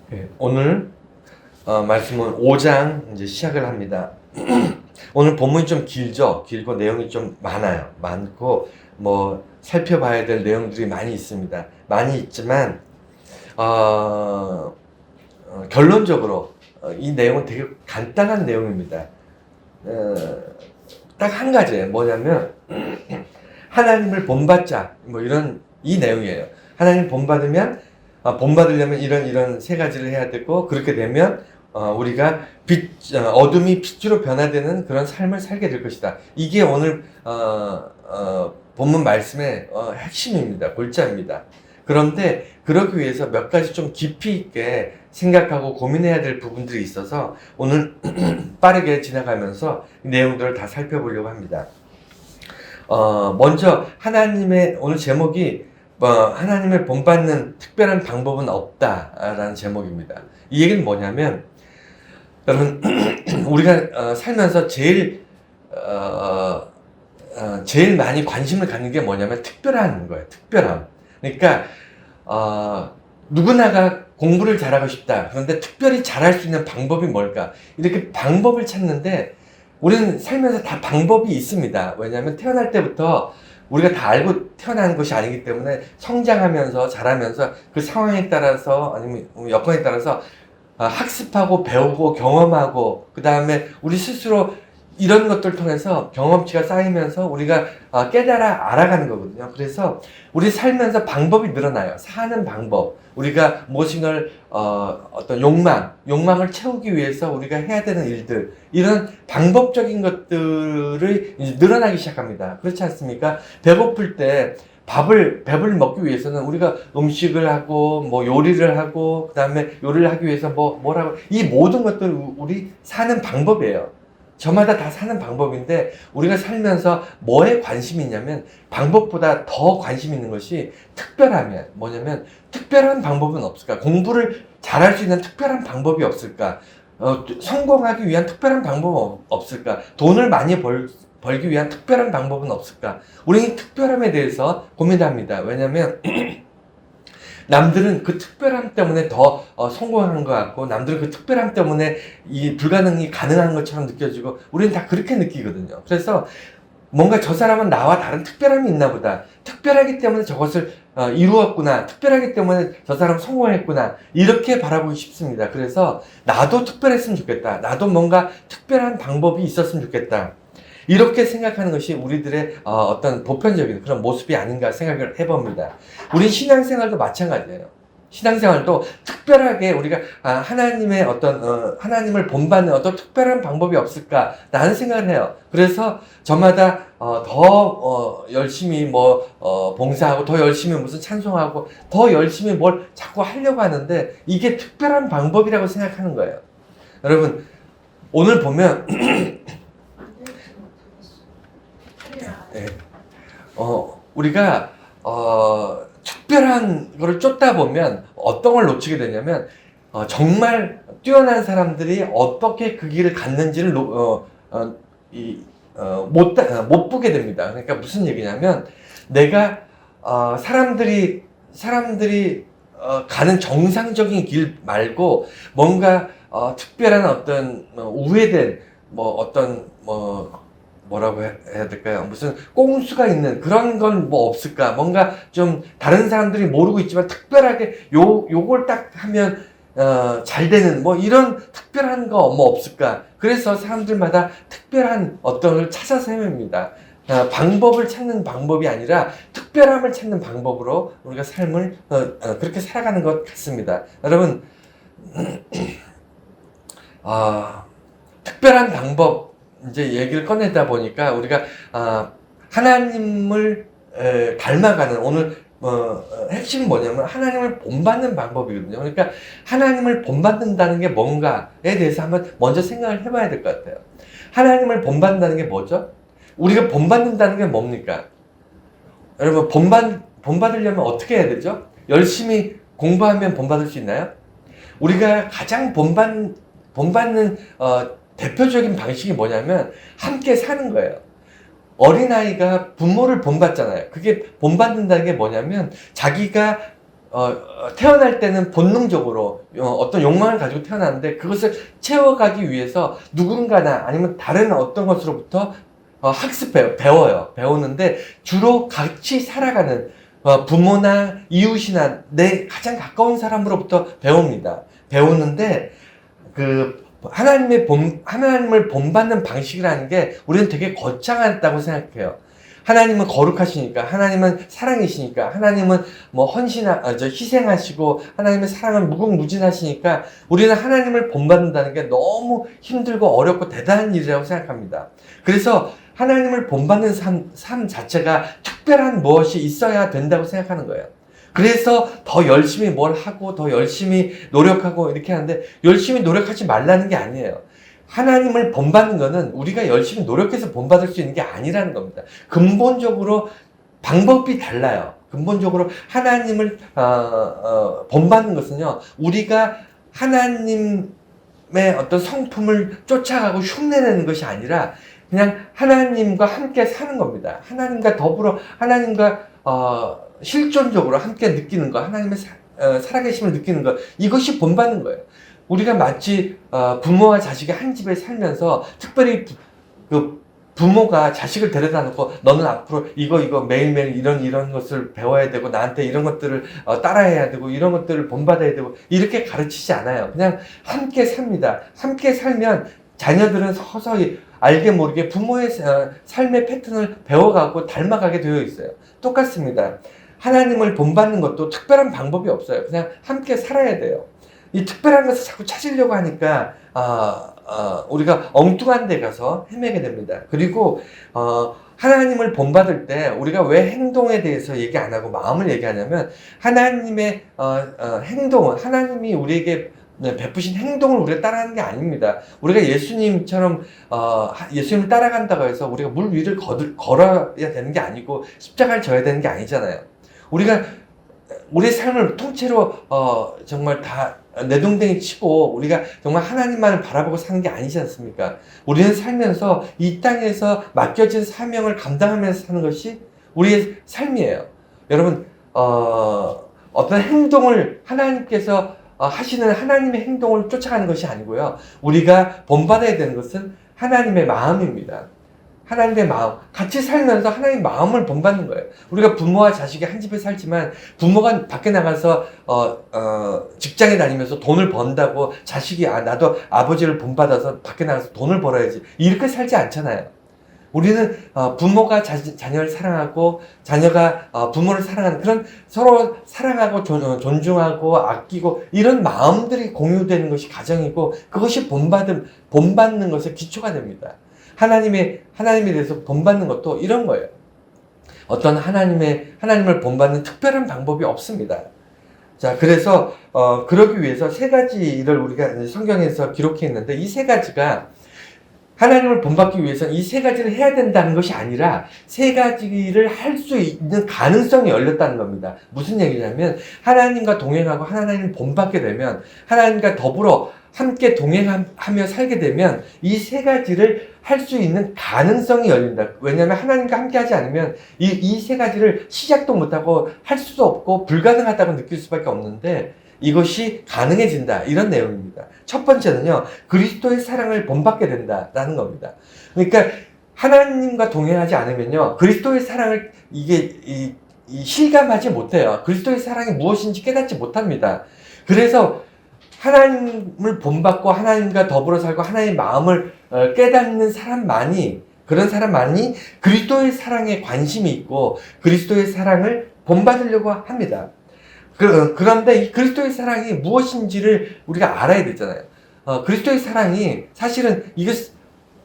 네, 오늘 말씀은 5장 이제 시작을 합니다. 오늘 본문이 좀 길고 내용이 좀 많고 살펴봐야 될 내용들이 많이 있습니다. 많이 있지만 결론적으로 이 내용은 되게 간단한 내용입니다. 딱 한 가지예요. 뭐냐면 하나님을 본받자 이런 이 내용이에요. 하나님 본받으려면 이런 세 가지를 해야 되고, 그렇게 되면 우리가 어둠이 빛으로 변화되는 그런 삶을 살게 될 것이다. 이게 오늘 본문 말씀의 핵심입니다. 골자입니다. 그런데 그러기 위해서 몇 가지 좀 깊이 있게 생각하고 고민해야 될 부분들이 있어서 오늘 빠르게 지나가면서 내용들을 다 살펴보려고 합니다. 먼저 오늘 제목이 하나님을 본받는 특별한 방법은 없다라는 제목입니다. 이 얘기는 뭐냐면, 여러분, 우리가 살면서 제일 많이 관심을 갖는 게 뭐냐면 특별한 거예요. 특별함. 그러니까 누구나가 공부를 잘하고 싶다. 그런데 특별히 잘할 수 있는 방법이 뭘까? 이렇게 방법을 찾는데, 우리는 살면서 다 방법이 있습니다. 왜냐하면 태어날 때부터 우리가 다 알고 태어난 것이 아니기 때문에 성장하면서 자라면서 그 상황에 따라서 아니면 여건에 따라서 학습하고 배우고 경험하고, 그 다음에 우리 스스로 이런 것들을 통해서 경험치가 쌓이면서 우리가 깨달아 알아가는 거거든요. 그래서 우리 살면서 방법이 늘어나요. 사는 방법, 우리가 무엇인가를 어떤 욕망을 채우기 위해서 우리가 해야 되는 일들, 이런 방법적인 것들이 이제 늘어나기 시작합니다. 그렇지 않습니까? 배고플 때 밥을 먹기 위해서는 우리가 음식을 하고 요리를 하고, 그 다음에 요리를 하기 위해서 뭐라고, 이 모든 것들 우리 사는 방법이에요. 저마다 다 사는 방법인데, 우리가 살면서 뭐에 관심이 있냐면, 방법보다 더 관심 있는 것이 특별하면 뭐냐면, 특별한 방법은 없을까? 공부를 잘할 수 있는 특별한 방법이 없을까? 성공하기 위한 특별한 방법은 없을까? 돈을 많이 벌기 위한 특별한 방법은 없을까? 우리는 특별함에 대해서 고민합니다. 왜냐면 남들은 그 특별함 때문에 더 성공하는 것 같고, 남들은 그 특별함 때문에 이 불가능이 가능한 것처럼 느껴지고, 우리는 다 그렇게 느끼거든요. 그래서 뭔가 저 사람은 나와 다른 특별함이 있나 보다, 특별하기 때문에 저것을 이루었구나, 특별하기 때문에 저 사람 성공했구나, 이렇게 바라보기 쉽습니다. 그래서 나도 특별했으면 좋겠다, 나도 뭔가 특별한 방법이 있었으면 좋겠다, 이렇게 생각하는 것이 우리들의 어떤 보편적인 그런 모습이 아닌가 생각을 해봅니다. 우리 신앙생활도 마찬가지예요. 신앙생활도 특별하게 우리가 하나님의 하나님을 본받는 어떤 특별한 방법이 없을까라는 생각을 해요. 그래서 저마다 더 열심히 봉사하고, 더 열심히 무슨 찬송하고, 더 열심히 뭘 자꾸 하려고 하는데, 이게 특별한 방법이라고 생각하는 거예요. 여러분, 오늘 보면 네. 우리가 특별한 거를 쫓다 보면 어떤 걸 놓치게 되냐면, 정말 뛰어난 사람들이 어떻게 그 길을 갔는지를 못 보게 됩니다. 그러니까 무슨 얘기냐면, 내가 사람들이 가는 정상적인 길 말고, 뭔가 특별한 어떤 우회된 뭐라고 해야 될까요? 무슨 꼼수가 있는 그런 건 없을까? 뭔가 좀 다른 사람들이 모르고 있지만 특별하게 요걸 딱 하면 잘 되는 이런 특별한 거 없을까? 그래서 사람들마다 특별한 어떤 걸 찾아서 헤맵니다. 방법을 찾는 방법이 아니라 특별함을 찾는 방법으로 우리가 삶을 그렇게 살아가는 것 같습니다. 여러분, 특별한 방법, 이제 얘기를 꺼내다 보니까 우리가 하나님을 닮아가는, 오늘 핵심은 뭐냐면 하나님을 본받는 방법이거든요. 그러니까 하나님을 본받는다는 게 뭔가에 대해서 한번 먼저 생각을 해봐야 될 것 같아요. 하나님을 본받는다는 게 뭐죠? 우리가 본받는다는 게 뭡니까? 여러분, 본받으려면 어떻게 해야 되죠? 열심히 공부하면 본받을 수 있나요? 우리가 가장 본받는 대표적인 방식이 뭐냐면 함께 사는 거예요. 어린아이가 부모를 본받잖아요. 그게 본받는다는 게 뭐냐면, 자기가 태어날 때는 본능적으로 어떤 욕망을 가지고 태어났는데 그것을 채워가기 위해서 누군가나 아니면 다른 어떤 것으로부터 학습해요. 배워요. 배우는데 주로 같이 살아가는 부모나 이웃이나 내 가장 가까운 사람으로부터 배웁니다. 배우는데 하나님을 본받는 방식이라는 게 우리는 되게 거창하다고 생각해요. 하나님은 거룩하시니까, 하나님은 사랑이시니까, 하나님은 뭐 희생하시고, 하나님의 사랑은 무궁무진하시니까, 우리는 하나님을 본받는다는 게 너무 힘들고 어렵고 대단한 일이라고 생각합니다. 그래서 하나님을 본받는 삶 자체가 특별한 무엇이 있어야 된다고 생각하는 거예요. 그래서 더 열심히 뭘 하고, 더 열심히 노력하고 이렇게 하는데, 열심히 노력하지 말라는 게 아니에요. 하나님을 본받는 것은 우리가 열심히 노력해서 본받을 수 있는 게 아니라는 겁니다. 근본적으로 방법이 달라요. 근본적으로 하나님을 본받는 것은요, 우리가 하나님의 어떤 성품을 쫓아가고 흉내내는 것이 아니라 그냥 하나님과 함께 사는 겁니다. 하나님과 더불어 하나님과 실존적으로 함께 느끼는 것, 하나님의 살아계심을 느끼는 것, 이것이 본받는 거예요. 우리가 마치 부모와 자식이 한 집에 살면서 특별히 부모가 자식을 데려다 놓고 너는 앞으로 이거 매일매일 이런 것을 배워야 되고 나한테 이런 것들을 따라해야 되고 이런 것들을 본받아야 되고 이렇게 가르치지 않아요. 그냥 함께 삽니다. 함께 살면 자녀들은 서서히 알게 모르게 부모의 삶의 패턴을 배워가고 닮아가게 되어 있어요. 똑같습니다. 하나님을 본받는 것도 특별한 방법이 없어요. 그냥 함께 살아야 돼요. 이 특별한 것을 자꾸 찾으려고 하니까 우리가 엉뚱한 데 가서 헤매게 됩니다. 그리고 하나님을 본받을 때 우리가 왜 행동에 대해서 얘기 안 하고 마음을 얘기하냐면 하나님의 행동은 하나님이 우리에게 베푸신 행동을 우리가 따라가는 게 아닙니다. 우리가 예수님처럼 예수님을 따라간다고 해서 우리가 물 위를 걸어야 되는 게 아니고 십자가를 져야 되는 게 아니잖아요. 우리가 우리의 삶을 통째로 정말 다 내동댕이 치고 우리가 정말 하나님만을 바라보고 사는 게 아니지 않습니까? 우리는 살면서 이 땅에서 맡겨진 사명을 감당하면서 사는 것이 우리의 삶이에요. 여러분 어떤 행동을 하나님께서 하시는 하나님의 행동을 쫓아가는 것이 아니고요. 우리가 본받아야 되는 것은 하나님의 마음입니다. 하나님의 마음, 같이 살면서 하나님의 마음을 본받는 거예요. 우리가 부모와 자식이 한 집에 살지만 부모가 밖에 나가서 직장에 다니면서 돈을 번다고 자식이 나도 아버지를 본받아서 밖에 나가서 돈을 벌어야지 이렇게 살지 않잖아요. 우리는 부모가 자녀를 사랑하고 자녀가 부모를 사랑하는 그런 서로 사랑하고 존중하고 아끼고 이런 마음들이 공유되는 것이 가정이고 그것이 본받는 것의 기초가 됩니다. 하나님에 대해서 본받는 것도 이런 거예요. 어떤 하나님을 본받는 특별한 방법이 없습니다. 자, 그래서 그러기 위해서 세 가지를 우리가 성경에서 기록해 있는데 이 세 가지가 하나님을 본받기 위해서는 이 세 가지를 해야 된다는 것이 아니라 세 가지를 할 수 있는 가능성이 열렸다는 겁니다. 무슨 얘기냐면 하나님과 동행하고 하나님을 본받게 되면 하나님과 더불어 함께 동행하며 살게 되면 이 세 가지를 할 수 있는 가능성이 열린다. 왜냐하면 하나님과 함께 하지 않으면 이 세 가지를 시작도 못하고 할 수도 없고 불가능하다고 느낄 수밖에 없는데 이것이 가능해진다. 이런 내용입니다. 첫 번째는요, 그리스도의 사랑을 본받게 된다라는 겁니다. 그러니까 하나님과 동행하지 않으면요, 그리스도의 사랑을 실감하지 못해요. 그리스도의 사랑이 무엇인지 깨닫지 못합니다. 그래서 하나님을 본받고 하나님과 더불어 살고 하나님의 마음을 깨닫는 그런 사람만이 그리스도의 사랑에 관심이 있고 그리스도의 사랑을 본받으려고 합니다. 그런데 이 그리스도의 사랑이 무엇인지를 우리가 알아야 되잖아요. 그리스도의 사랑이 사실은 이게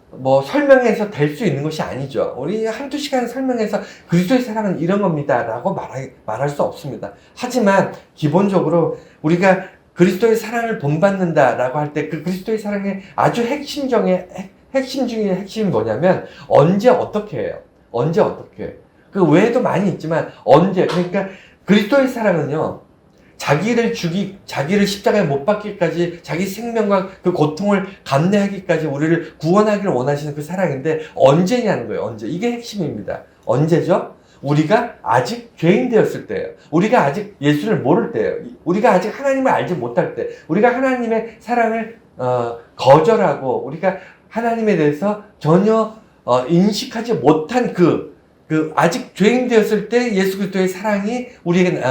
뭐 설명해서 될 수 있는 것이 아니죠. 우리 한두 시간 설명해서 그리스도의 사랑은 이런 겁니다 라고 말할 수 없습니다. 하지만 기본적으로 우리가 그리스도의 사랑을 본받는다 라고 할 때 그 그리스도의 사랑의 아주 핵심 중에 핵심이 뭐냐면 언제 어떻게 해요. 언제 어떻게. 그 외에도 많이 있지만 언제. 그러니까 그리스도의 사랑은요, 자기를 십자가에 못 박기까지 자기 생명과 그 고통을 감내하기까지 우리를 구원하기를 원하시는 그 사랑인데 언제냐는 거예요. 언제. 이게 핵심입니다. 언제죠? 우리가 아직 죄인 되었을 때예요. 우리가 아직 예수를 모를 때예요. 우리가 아직 하나님을 알지 못할 때, 우리가 하나님의 사랑을 거절하고 우리가 하나님에 대해서 전혀 인식하지 못한 아직 죄인 되었을 때 예수 그리스도의 사랑이 우리에게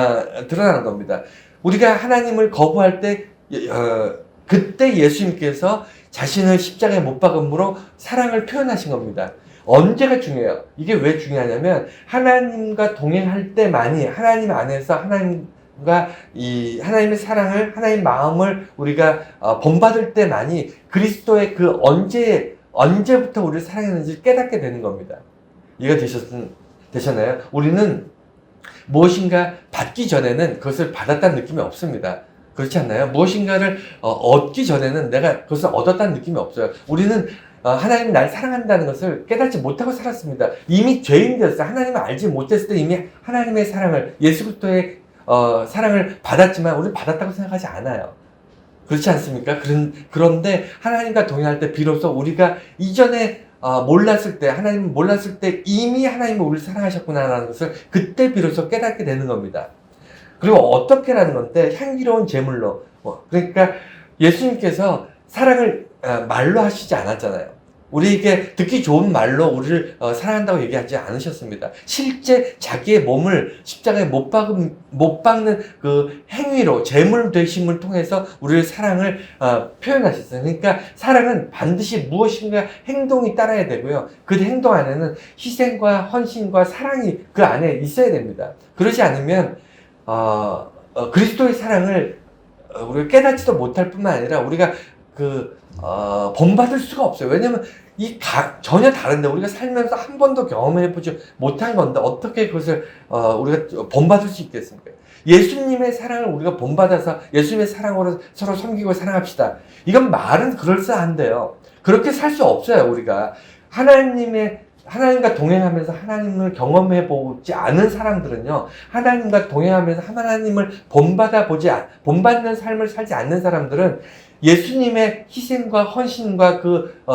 드러나는 겁니다. 우리가 하나님을 거부할 때 그때 예수님께서 자신을 십자가에 못 박음으로 사랑을 표현하신 겁니다. 언제가 중요해요? 이게 왜 중요하냐면 하나님과 동행할 때만이 하나님 안에서 하나님의 사랑을, 하나님의 마음을 우리가 본받을 때만이 그리스도의 언제부터 우리를 사랑했는지 깨닫게 되는 겁니다. 이해가 되셨나요? 우리는 무엇인가 받기 전에는 그것을 받았다는 느낌이 없습니다. 그렇지 않나요? 무엇인가를 얻기 전에는 내가 그것을 얻었다는 느낌이 없어요. 우리는 하나님이 날 사랑한다는 것을 깨닫지 못하고 살았습니다. 이미 죄인 되었어요. 하나님을 알지 못했을 때 이미 하나님의 사랑을, 예수 그리스도의 사랑을 받았지만 우리는 받았다고 생각하지 않아요. 그렇지 않습니까? 그런데 하나님과 동행할 때 비로소 우리가 이전에 하나님을 몰랐을 때 이미 하나님이 우리를 사랑하셨구나라는 것을 그때 비로소 깨닫게 되는 겁니다. 그리고 어떻게라는 건데 향기로운 제물로, 그러니까 예수님께서 사랑을 말로 하시지 않았잖아요. 우리에게 듣기 좋은 말로 우리를 사랑한다고 얘기하지 않으셨습니다. 실제 자기의 몸을 십자가에 못 박는 그 행위로, 제물 되심을 통해서 우리의 사랑을 표현하셨어요. 그러니까 사랑은 반드시 무엇인가 행동이 따라야 되고요. 그 행동 안에는 희생과 헌신과 사랑이 그 안에 있어야 됩니다. 그러지 않으면 그리스도의 사랑을 우리가 깨닫지도 못할 뿐만 아니라 우리가 본받을 수가 없어요. 왜냐면 전혀 다른데 우리가 살면서 한 번도 경험해보지 못한 건데 어떻게 그것을 우리가 본받을 수 있겠습니까? 예수님의 사랑을 우리가 본받아서 예수님의 사랑으로 서로 섬기고 사랑합시다. 이건 말은 그럴싸한데요. 그렇게 살 수 없어요. 우리가 하나님과 동행하면서 하나님을 경험해보지 않은 사람들은요, 하나님과 동행하면서 하나님을 본받는 삶을 살지 않는 사람들은 예수님의 희생과 헌신과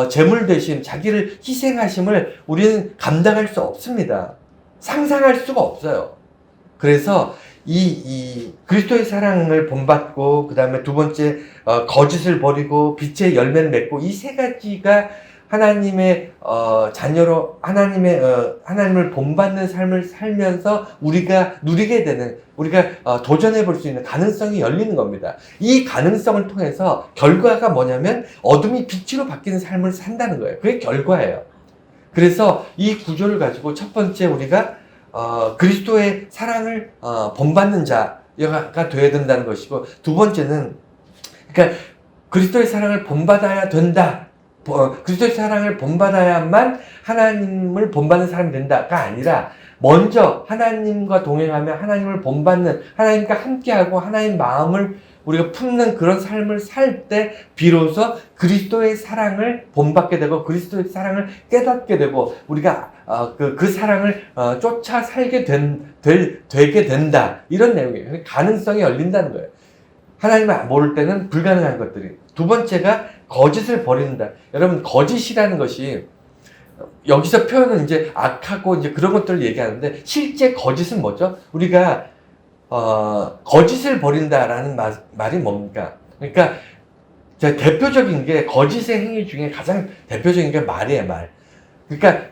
제물 대신 자기를 희생하심을 우리는 감당할 수 없습니다. 상상할 수가 없어요. 그래서 이 그리스도의 사랑을 본받고, 그 다음에 두 번째, 거짓을 버리고, 빛의 열매를 맺고, 이 세 가지가 하나님의 자녀로 하나님을 본받는 삶을 살면서 우리가 누리게 되는, 우리가 도전해 볼 수 있는 가능성이 열리는 겁니다. 이 가능성을 통해서 결과가 뭐냐면 어둠이 빛으로 바뀌는 삶을 산다는 거예요. 그게 결과예요. 그래서 이 구조를 가지고 첫 번째 우리가 그리스도의 사랑을 본받는 자가 되어야 된다는 것이고, 두 번째는 그러니까 그리스도의 사랑을 본받아야 된다. 그리스도의 사랑을 본받아야만 하나님을 본받는 사람이 된다가 아니라 먼저 하나님과 동행하며 하나님을 본받는, 하나님과 함께하고 하나님 마음을 우리가 품는 그런 삶을 살 때 비로소 그리스도의 사랑을 본받게 되고 그리스도의 사랑을 깨닫게 되고 우리가 그 사랑을 쫓아 살게 되게 된다. 이런 내용이에요. 가능성이 열린다는 거예요. 하나님을 모를 때는 불가능한 것들이. 두 번째가 거짓을 버린다. 여러분, 거짓이라는 것이 여기서 표현은 이제 악하고 이제 그런 것들을 얘기하는데 실제 거짓은 뭐죠? 우리가 거짓을 버린다라는 말이 뭡니까? 그러니까 대표적인 게 거짓의 행위 중에 가장 대표적인 게 말이에요, 말. 그러니까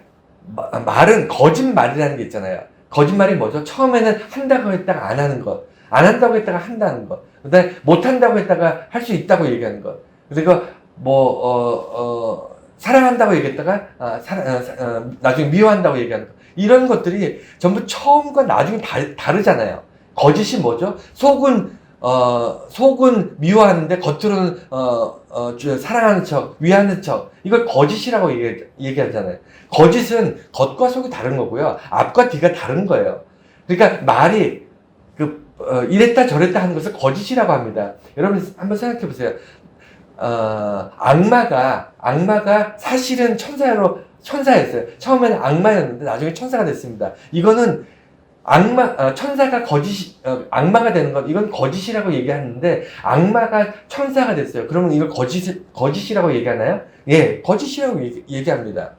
말은 거짓말이라는 게 있잖아요. 거짓말이 뭐죠? 처음에는 한다고 했다가 안 하는 것, 안 한다고 했다가 한다는 것, 그다음에 못 한다고 했다가 할 수 있다고 얘기하는 것, 그리고 사랑한다고 얘기했다가 나중에 미워한다고 얘기하는 것, 이런 것들이 전부 처음과 나중에 다르잖아요. 거짓이 뭐죠? 속은 미워하는데 겉으로는 사랑하는 척, 위하는 척, 이걸 거짓이라고 얘기하잖아요. 거짓은 겉과 속이 다른 거고요, 앞과 뒤가 다른 거예요. 그러니까 말이 이랬다 저랬다 하는 것을 거짓이라고 합니다. 여러분 한번 생각해 보세요. 악마가 사실은 천사였어요. 처음에는 악마였는데 나중에 천사가 됐습니다. 이거는 천사가 악마가 되는 것, 이건 거짓이라고 얘기하는데 악마가 천사가 됐어요. 그러면 이걸 거짓이라고 얘기하나요? 예, 거짓이라고 얘기합니다.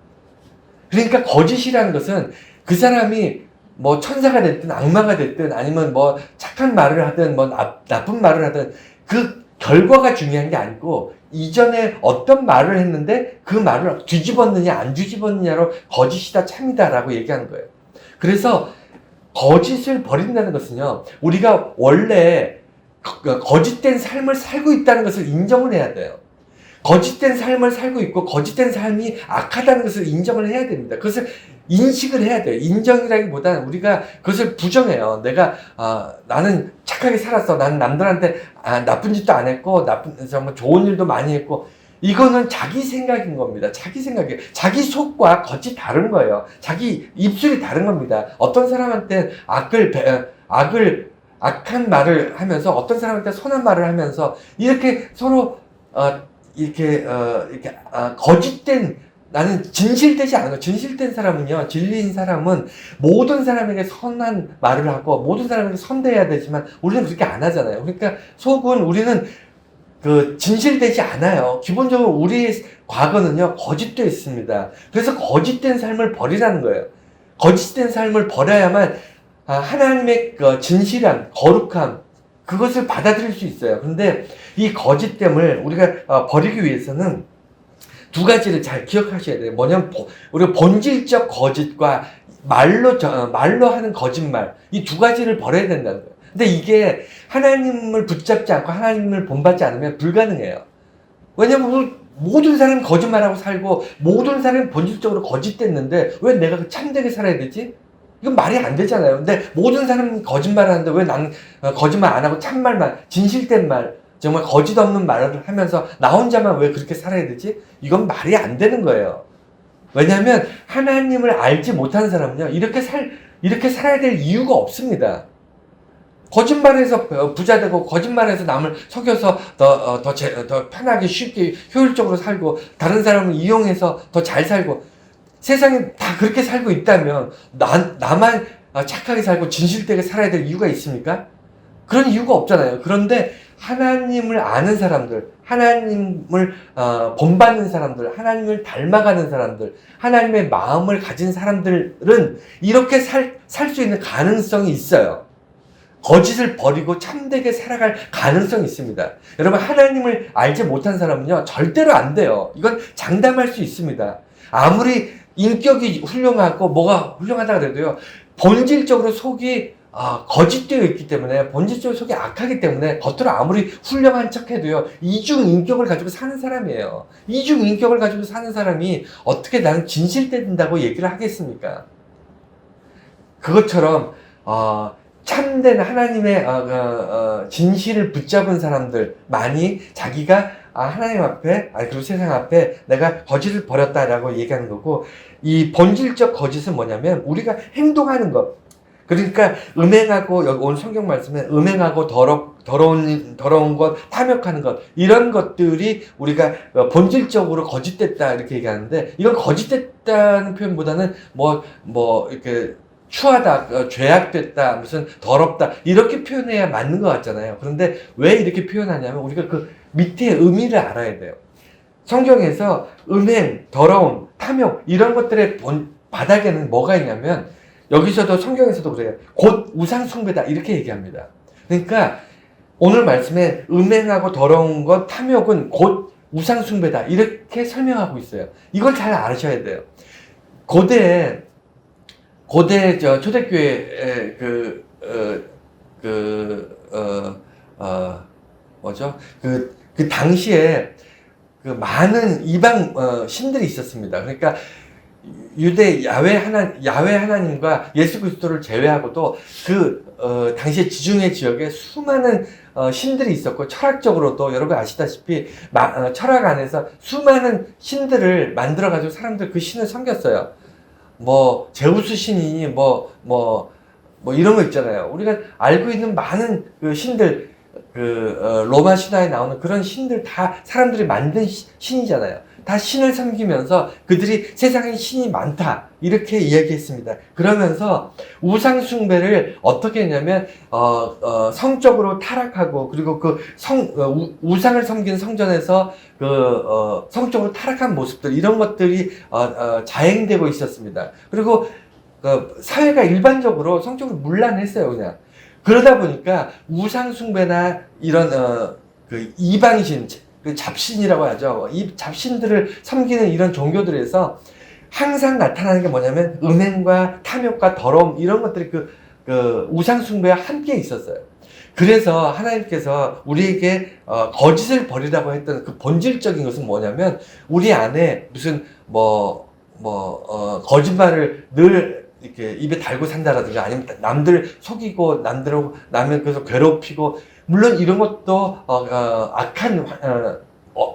그러니까 거짓이라는 것은 그 사람이 뭐 천사가 됐든 악마가 됐든 아니면 뭐 착한 말을 하든 뭐 나쁜 말을 하든 그 결과가 중요한 게 아니고 이전에 어떤 말을 했는데 그 말을 뒤집었느냐 안 뒤집었느냐로 거짓이다 참이다라고 얘기하는 거예요. 그래서 거짓을 버린다는 것은요, 우리가 원래 거짓된 삶을 살고 있다는 것을 인정을 해야 돼요. 거짓된 삶을 살고 있고 거짓된 삶이 악하다는 것을 인정을 해야 됩니다. 그것을 인식을 해야 돼요. 인정이라기보다는 우리가 그것을 부정해요. 내가 나는 착하게 살았어. 나는 남들한테 나쁜 짓도 안 했고 정말 좋은 일도 많이 했고, 이거는 자기 생각인 겁니다. 자기 생각이에요. 자기 속과 겉이 다른 거예요. 자기 입술이 다른 겁니다. 어떤 사람한테 악한 말을 하면서 어떤 사람한테 선한 말을 하면서 이렇게 서로 거짓된, 나는 진실되지 않아. 진실된 사람은요, 진리인 사람은 모든 사람에게 선한 말을 하고 모든 사람에게 선대해야 되지만 우리는 그렇게 안 하잖아요. 그러니까 속은 우리는 진실되지 않아요. 기본적으로 우리의 과거는요, 거짓되어 있습니다. 그래서 거짓된 삶을 버리라는 거예요. 거짓된 삶을 버려야만 하나님의 진실함, 거룩함, 그것을 받아들일 수 있어요. 근데 이 거짓됨을 우리가 버리기 위해서는 두 가지를 잘 기억하셔야 돼요. 뭐냐면 우리가 본질적 거짓과 말로 하는 거짓말, 이 두 가지를 버려야 된다는 거예요. 근데 이게 하나님을 붙잡지 않고 하나님을 본받지 않으면 불가능해요. 왜냐면 모든 사람이 거짓말하고 살고 모든 사람이 본질적으로 거짓됐는데 왜 내가 참되게 살아야 되지? 이건 말이 안 되잖아요. 근데 모든 사람이 거짓말 하는데 왜 나는 거짓말 안 하고 참말만, 진실된 말, 정말 거짓 없는 말을 하면서 나 혼자만 왜 그렇게 살아야 되지? 이건 말이 안 되는 거예요. 왜냐하면 하나님을 알지 못하는 사람은요, 이렇게 살아야 될 이유가 없습니다. 거짓말해서 부자 되고 거짓말해서 남을 속여서 더 편하게 쉽게 효율적으로 살고 다른 사람을 이용해서 더 잘 살고, 세상에 다 그렇게 살고 있다면 나만 착하게 살고 진실되게 살아야 될 이유가 있습니까? 그런 이유가 없잖아요. 그런데 하나님을 아는 사람들, 하나님을 본받는 사람들, 하나님을 닮아가는 사람들, 하나님의 마음을 가진 사람들은 이렇게 살 수 있는 가능성이 있어요. 거짓을 버리고 참되게 살아갈 가능성이 있습니다. 여러분, 하나님을 알지 못한 사람은요, 절대로 안 돼요. 이건 장담할 수 있습니다. 아무리 인격이 훌륭하고 뭐가 훌륭하다 그래도요, 본질적으로 속이 거짓되어 있기 때문에, 본질적으로 속이 악하기 때문에 겉으로 아무리 훌륭한 척해도요, 이중인격을 가지고 사는 사람이에요. 이중인격을 가지고 사는 사람이 어떻게 나는 진실된다고 얘기를 하겠습니까? 그것처럼 참된 하나님의 진실을 붙잡은 사람들만이 자기가 하나님 앞에, 그리고 세상 앞에 내가 거짓을 버렸다라고 얘기하는 거고, 이 본질적 거짓은 뭐냐면 우리가 행동하는 것. 그러니까 음행하고, 여기 오늘 성경 말씀에 음행하고 더러운 것, 탐욕하는 것, 이런 것들이 우리가 본질적으로 거짓됐다 이렇게 얘기하는데, 이건 거짓됐다는 표현보다는 이렇게 추하다, 죄악됐다, 무슨 더럽다, 이렇게 표현해야 맞는 것 같잖아요. 그런데 왜 이렇게 표현하냐면 우리가 그 밑에 의미를 알아야 돼요. 성경에서 음행, 더러움, 탐욕, 이런 것들의 바닥에는 뭐가 있냐면, 여기서도 성경에서도 그래요. 곧 우상숭배다, 이렇게 얘기합니다. 그러니까 오늘 말씀에 음행하고 더러운 것, 탐욕은 곧 우상숭배다, 이렇게 설명하고 있어요. 이걸 잘 아셔야 돼요. 고대 초대교회 그 당시에 많은 이방 신들이 있었습니다. 그러니까 유대 야훼 하나님과 예수 그리스도를 제외하고도 당시에 지중해 지역에 수많은 신들이 있었고, 철학적으로도 여러분 아시다시피 철학 안에서 수많은 신들을 만들어 가지고 사람들 그 신을 섬겼어요. 제우스 신이니 이런 거 있잖아요. 우리가 알고 있는 많은 그 신들, 로마 신화에 나오는 그런 신들 다 사람들이 만든 신이잖아요. 다 신을 섬기면서 그들이 세상에 신이 많다, 이렇게 이야기했습니다. 그러면서 우상숭배를 어떻게 했냐면 성적으로 타락하고, 그리고 우상을 섬기는 성전에서 성적으로 타락한 모습들, 이런 것들이 자행되고 있었습니다. 그리고 그 사회가 일반적으로 성적으로 문란했어요, 그냥. 그러다 보니까 우상숭배나 이런 그 이방신, 그 잡신이라고 하죠. 이 잡신들을 섬기는 이런 종교들에서 항상 나타나는 게 뭐냐면 음행과 탐욕과 더러움 이런 것들이 그 우상숭배와 함께 있었어요. 그래서 하나님께서 우리에게 거짓을 버리라고 했던 그 본질적인 것은 뭐냐면 우리 안에 무슨 거짓말을 늘 이렇게 입에 달고 산다라든가 아니면 남들 속이고 남을 그래서 괴롭히고 물론 이런 것도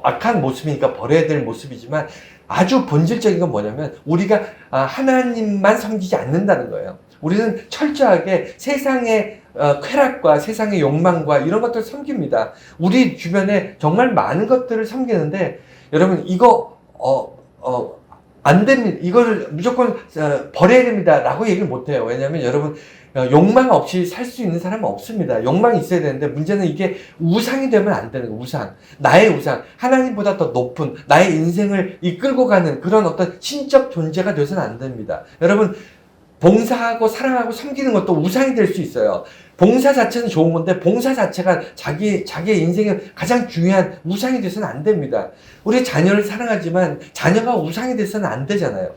악한 모습이니까 버려야 될 모습이지만 아주 본질적인 건 뭐냐면 우리가 하나님만 섬기지 않는다는 거예요. 우리는 철저하게 세상의 쾌락과 세상의 욕망과 이런 것들을 섬깁니다. 우리 주변에 정말 많은 것들을 섬기는데 여러분 이거 안 됩니다. 이거를 무조건 버려야 됩니다. 라고 얘기를 못 해요. 왜냐하면 여러분 욕망 없이 살 수 있는 사람은 없습니다. 욕망이 있어야 되는데 문제는 이게 우상이 되면 안 되는 거예요. 우상. 나의 우상. 하나님보다 더 높은 나의 인생을 이끌고 가는 그런 어떤 신적 존재가 되어서는 안 됩니다. 여러분 봉사하고 사랑하고 섬기는 것도 우상이 될 수 있어요. 봉사 자체는 좋은 건데 봉사 자체가 자기의 인생의 가장 중요한 우상이 돼서는 안 됩니다. 우리 자녀를 사랑하지만 자녀가 우상이 돼서는 안 되잖아요.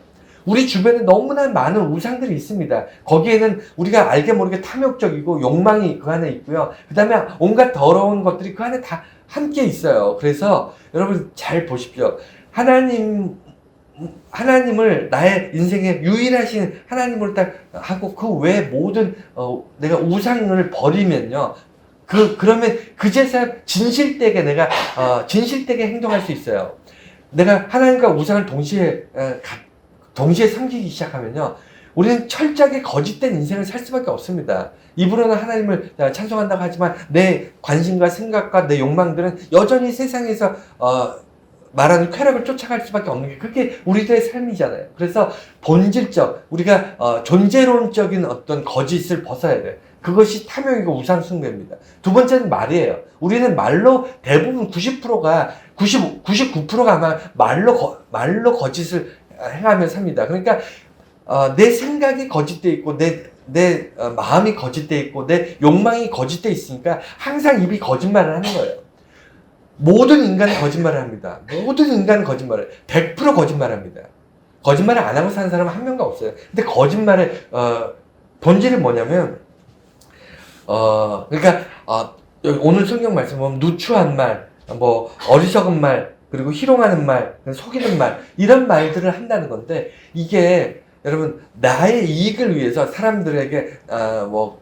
우리 주변에 너무나 많은 우상들이 있습니다. 거기에는 우리가 알게 모르게 탐욕적이고 욕망이 그 안에 있고요. 그 다음에 온갖 더러운 것들이 그 안에 다 함께 있어요. 그래서 여러분 잘 보십시오. 하나님을 나의 인생의 유일하신 하나님으로 딱 하고 그 외에 모든 내가 우상을 버리면요. 그러면 그제서야 진실되게 내가 진실되게 행동할 수 있어요. 내가 하나님과 우상을 동시에 섬기기 시작하면요. 우리는 철저하게 거짓된 인생을 살 수밖에 없습니다. 입으로는 하나님을 찬송한다고 하지만 내 관심과 생각과 내 욕망들은 여전히 세상에서 말하는 쾌락을 쫓아갈 수밖에 없는 게 그게 우리들의 삶이잖아요. 그래서 본질적 우리가 존재론적인 어떤 거짓을 벗어야 돼요. 그것이 탐욕이고 우상숭배입니다. 두 번째는 말이에요. 우리는 말로 대부분 99%가 아마 말로 거짓을 행하며 삽니다. 그러니까 내 생각이 거짓돼 있고 내 마음이 거짓돼 있고 내 욕망이 거짓돼 있으니까 항상 입이 거짓말을 하는 거예요. 모든 인간은 거짓말을 합니다. 모든 인간은 거짓말을 100% 거짓말합니다. 거짓말을 안 하고 사는 사람은 한 명도 없어요. 근데 거짓말의 본질이 뭐냐면 그러니까 오늘 성경 말씀 보면 누추한 말, 어리석은 말, 그리고 희롱하는 말, 속이는 말 이런 말들을 한다는 건데 이게 여러분 나의 이익을 위해서 사람들에게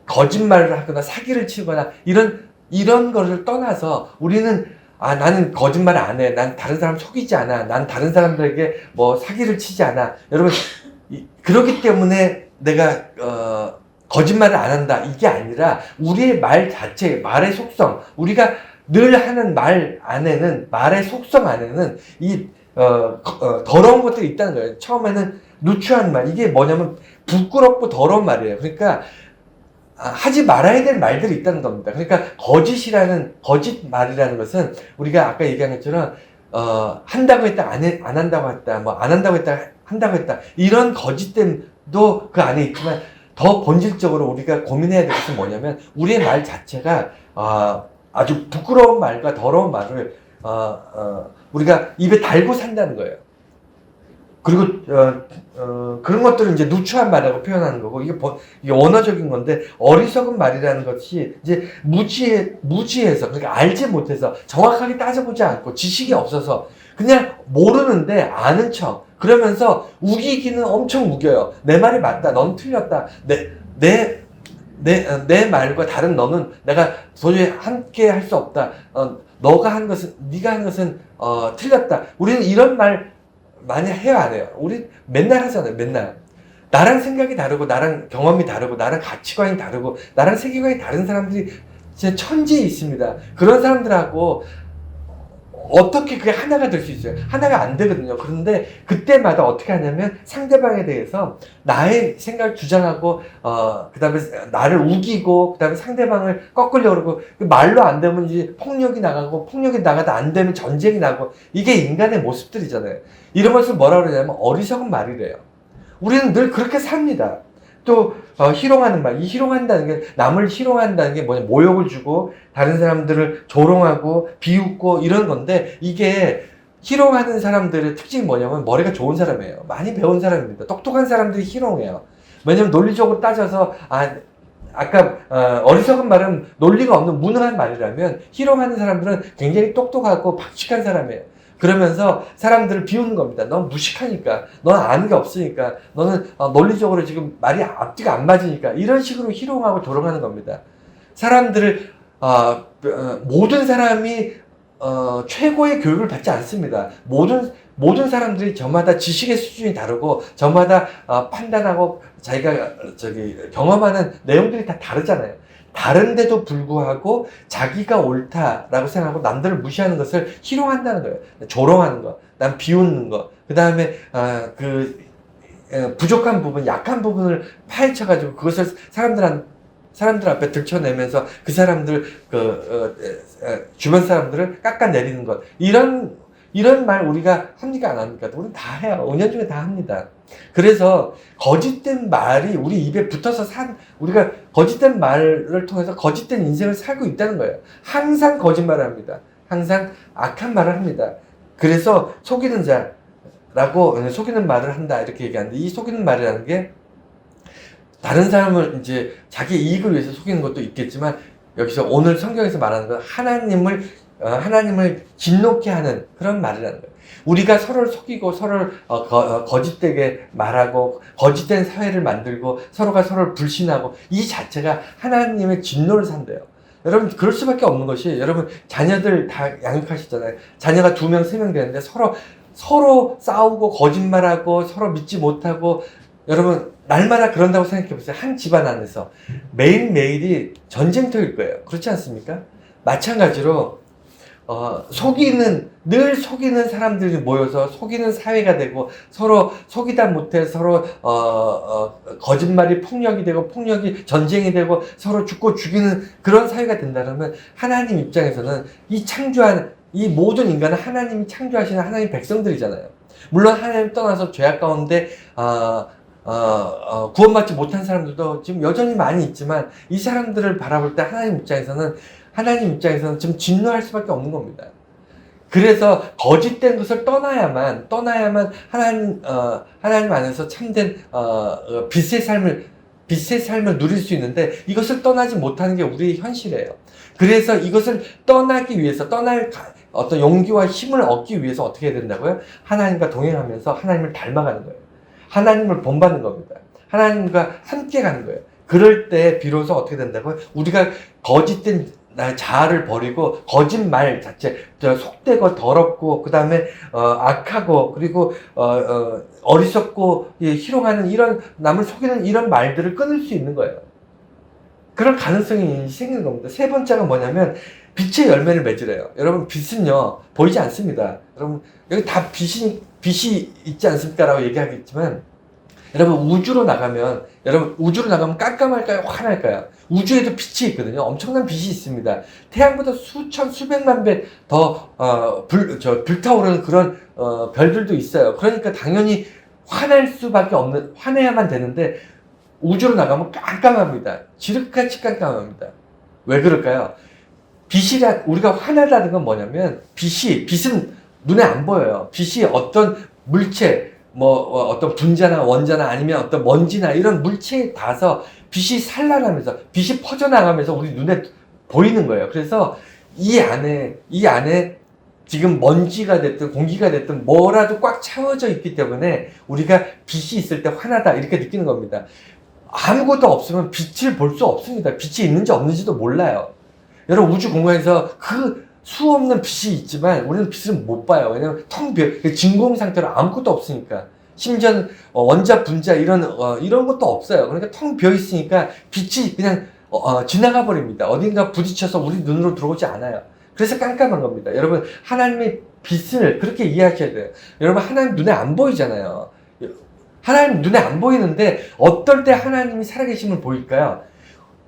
거짓말을 하거나 사기를 치거나 이런 것을 떠나서 우리는 나는 거짓말을 안 해. 난 다른 사람 속이지 않아. 난 다른 사람들에게 사기를 치지 않아. 여러분, 그렇기 때문에 내가, 거짓말을 안 한다. 이게 아니라, 우리의 말 자체, 말의 속성, 우리가 늘 하는 말 안에는, 말의 속성 안에는 더러운 것들이 있다는 거예요. 처음에는 누추한 말. 이게 뭐냐면, 부끄럽고 더러운 말이에요. 그러니까, 하지 말아야 될 말들이 있다는 겁니다. 그러니까 거짓말이라는 것은 우리가 아까 얘기한 것처럼 한다고 했다 안 한다고 했다 안 한다고 했다 한다고 했다 이런 거짓됨도 그 안에 있지만 더 본질적으로 우리가 고민해야 될 것은 뭐냐면 우리의 말 자체가 아주 부끄러운 말과 더러운 말을 우리가 입에 달고 산다는 거예요. 그리고 그런 것들을 이제 누추한 말이라고 표현하는 거고 이게 언어적인 건데 어리석은 말이라는 것이 이제 무지해서 그러니까 알지 못해서 정확하게 따져보지 않고 지식이 없어서 그냥 모르는데 아는 척 그러면서 우기기는 엄청 우겨요. 내 말이 맞다. 넌 틀렸다. 내 말과 다른 너는 내가 도저히 함께 할 수 없다. 네가 한 것은 틀렸다. 우리는 이런 말 많이 해요, 안 해요? 우리 맨날 하잖아요, 맨날. 나랑 생각이 다르고, 나랑 경험이 다르고, 나랑 가치관이 다르고, 나랑 세계관이 다른 사람들이 진짜 천지에 있습니다. 그런 사람들하고 어떻게 그게 하나가 될 수 있어요? 하나가 안 되거든요. 그런데 그때마다 어떻게 하냐면 상대방에 대해서 나의 생각을 주장하고, 그 다음에 나를 우기고, 그 다음에 상대방을 꺾으려고 그러고, 말로 안 되면 이제 폭력이 나가고, 폭력이 나가다 안 되면 전쟁이 나고, 이게 인간의 모습들이잖아요. 이런 것을 뭐라 그러냐면 어리석은 말이래요. 우리는 늘 그렇게 삽니다. 또 희롱하는 말, 이 희롱한다는 게, 남을 희롱한다는 게 뭐냐, 모욕을 주고 다른 사람들을 조롱하고 비웃고 이런 건데, 이게 희롱하는 사람들의 특징이 뭐냐면 머리가 좋은 사람이에요. 많이 배운 사람입니다. 똑똑한 사람들이 희롱해요. 왜냐면 논리적으로 따져서 아까 어리석은 말은 논리가 없는 무능한 말이라면, 희롱하는 사람들은 굉장히 똑똑하고 박식한 사람이에요. 그러면서 사람들을 비우는 겁니다. 넌 무식하니까, 넌 아는 게 없으니까, 너는 논리적으로 지금 말이 앞뒤가 안 맞으니까, 이런 식으로 희롱하고 조롱하는 겁니다. 사람들을 모든 사람이 최고의 교육을 받지 않습니다. 모든 사람들이 저마다 지식의 수준이 다르고, 저마다 판단하고 자기가 경험하는 내용들이 다 다르잖아요. 다른데도 불구하고 자기가 옳다라고 생각하고 남들을 무시하는 것을 희롱한다는 거예요. 조롱하는 거, 난 비웃는 거, 그 다음에 부족한 부분, 약한 부분을 파헤쳐가지고 그것을 사람들 앞에 들춰내면서 그 사람들, 주변 사람들을 깎아내리는 것. 이런 말 우리가 합니까? 안 합니까? 우리는 다 해요. 은연중에 다 합니다. 그래서 거짓된 말이 우리 입에 붙어서 우리가 거짓된 말을 통해서 거짓된 인생을 살고 있다는 거예요. 항상 거짓말을 합니다. 항상 악한 말을 합니다. 그래서 속이는 자라고, 속이는 말을 한다 이렇게 얘기하는데, 이 속이는 말이라는 게 다른 사람을 이제 자기 이익을 위해서 속이는 것도 있겠지만, 여기서 오늘 성경에서 말하는 건 하나님을 진노케 하는 그런 말이라는 거예요. 우리가 서로를 속이고 서로를 거짓되게 말하고 거짓된 사회를 만들고 서로가 서로를 불신하고, 이 자체가 하나님의 진노를 산대요. 여러분, 그럴 수밖에 없는 것이, 여러분 자녀들 다 양육하시잖아요. 자녀가 2명, 3명 되는데 서로 싸우고 거짓말하고 서로 믿지 못하고, 여러분 날마다 그런다고 생각해 보세요. 한 집안 안에서 매일매일이 전쟁터일 거예요. 그렇지 않습니까? 마찬가지로 늘 속이는 사람들이 모여서 속이는 사회가 되고, 서로 속이다 못해 서로 거짓말이 폭력이 되고, 폭력이 전쟁이 되고, 서로 죽고 죽이는 그런 사회가 된다면, 하나님 입장에서는 이 모든 인간은 하나님이 창조하시는 하나님 백성들이잖아요. 물론 하나님 떠나서 죄악 가운데 구원받지 못한 사람들도 지금 여전히 많이 있지만, 이 사람들을 바라볼 때 하나님 입장에서는 좀 진노할 수밖에 없는 겁니다. 그래서 거짓된 것을 떠나야만 하나님 안에서 참된 빛의 삶을 누릴 수 있는데, 이것을 떠나지 못하는 게 우리의 현실이에요. 그래서 이것을 떠나기 위해서, 떠날 어떤 용기와 힘을 얻기 위해서 어떻게 해야 된다고요? 하나님과 동행하면서 하나님을 닮아가는 거예요. 하나님을 본받는 겁니다. 하나님과 함께 가는 거예요. 그럴 때 비로소 어떻게 된다고요? 우리가 거짓된 자아를 버리고, 거짓말 자체, 속되고 더럽고, 그 다음에 악하고, 그리고 어리석고 희롱하는, 이런 남을 속이는 이런 말들을 끊을 수 있는 거예요. 그럴 가능성이 생기는 겁니다. 세 번째가 뭐냐면, 빛의 열매를 맺으래요. 여러분, 빛은요 보이지 않습니다. 여러분, 여기 다 빛이 있지 않습니까? 라고 얘기하겠지만, 여러분 우주로 나가면 깜깜할까요? 환할까요? 우주에도 빛이 있거든요. 엄청난 빛이 있습니다. 태양보다 수백만 배 더 불타오르는 그런 별들도 있어요. 그러니까 당연히 환해야만 되는데, 우주로 나가면 깜깜합니다. 지륵같이 깜깜합니다. 왜 그럴까요? 우리가 환하다는 건 뭐냐면, 빛은 눈에 안 보여요. 빛이 어떤 물체, 어떤 분자나 원자나 아니면 어떤 먼지나 이런 물체에 닿아서 빛이 산란하면서, 빛이 퍼져나가면서 우리 눈에 보이는 거예요. 그래서 이 안에 지금 먼지가 됐든 공기가 됐든 뭐라도 꽉 채워져 있기 때문에 우리가 빛이 있을 때 환하다 이렇게 느끼는 겁니다. 아무것도 없으면 빛을 볼 수 없습니다. 빛이 있는지 없는지도 몰라요. 여러분, 우주 공간에서 그 수없는 빛이 있지만 우리는 빛을 못 봐요. 왜냐면 텅 비어, 진공 상태로 아무것도 없으니까. 심지어 원자, 분자 이런 것도 없어요. 그러니까 텅 비어 있으니까 빛이 그냥 지나가 버립니다. 어딘가 부딪혀서 우리 눈으로 들어오지 않아요. 그래서 깜깜한 겁니다. 여러분, 하나님의 빛을 그렇게 이해하셔야 돼요. 여러분, 하나님 눈에 안 보이잖아요. 하나님 눈에 안 보이는데 어떨 때 하나님이 살아계심을 보일까요?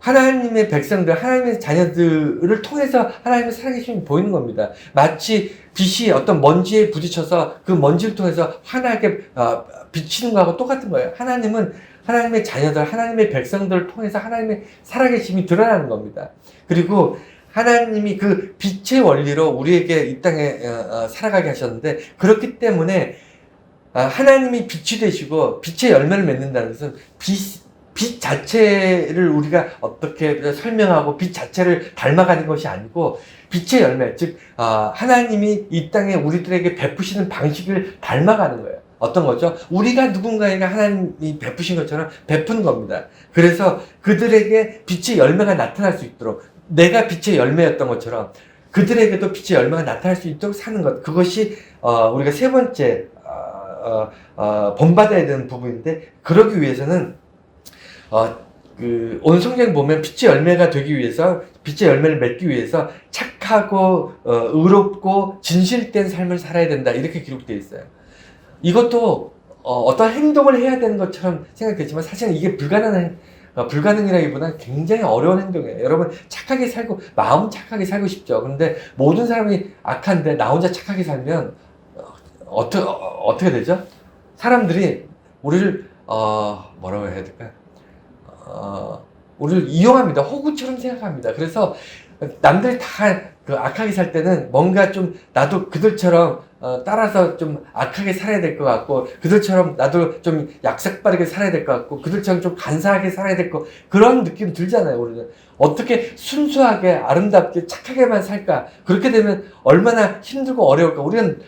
하나님의 백성들, 하나님의 자녀들을 통해서 하나님의 살아계심이 보이는 겁니다. 마치 빛이 어떤 먼지에 부딪혀서 그 먼지를 통해서 환하게 비치는 거하고 똑같은 거예요. 하나님은 하나님의 자녀들, 하나님의 백성들을 통해서 하나님의 살아계심이 드러나는 겁니다. 그리고 하나님이 그 빛의 원리로 우리에게 이 땅에 살아가게 하셨는데, 그렇기 때문에 하나님이 빛이 되시고 빛의 열매를 맺는다는 것은 빛 자체를 우리가 어떻게 설명하고 빛 자체를 닮아가는 것이 아니고, 빛의 열매, 즉 하나님이 이 땅에 우리들에게 베푸시는 방식을 닮아가는 거예요. 어떤 거죠? 우리가 누군가에게 하나님이 베푸신 것처럼 베푸는 겁니다. 그래서 그들에게 빛의 열매가 나타날 수 있도록, 내가 빛의 열매였던 것처럼 그들에게도 빛의 열매가 나타날 수 있도록 사는 것, 그것이 우리가 세 번째 본받아야 되는 부분인데, 그러기 위해서는 오늘 성경 보면 빛의 열매가 되기 위해서, 빛의 열매를 맺기 위해서 착하고 의롭고 진실된 삶을 살아야 된다, 이렇게 기록되어 있어요. 이것도 어떤 행동을 해야 되는 것처럼 생각되지만 사실은 이게 불가능이라기보다는 굉장히 어려운 행동이에요. 여러분, 착하게 살고, 마음 착하게 살고 싶죠. 그런데 모든 사람이 악한데 나 혼자 착하게 살면 어떻게 되죠? 사람들이 우리를 뭐라고 해야 될까? 우리를 이용합니다. 호구처럼 생각합니다. 그래서 남들이 다 악하게 살 때는 뭔가 좀 나도 그들처럼 따라서 좀 악하게 살아야 될 것 같고, 그들처럼 나도 좀 약삭빠르게 살아야 될 것 같고, 그들처럼 좀 간사하게 살아야 될 것, 그런 느낌 들잖아요. 우리는 어떻게 순수하게 아름답게 착하게만 살까? 그렇게 되면 얼마나 힘들고 어려울까? 우리는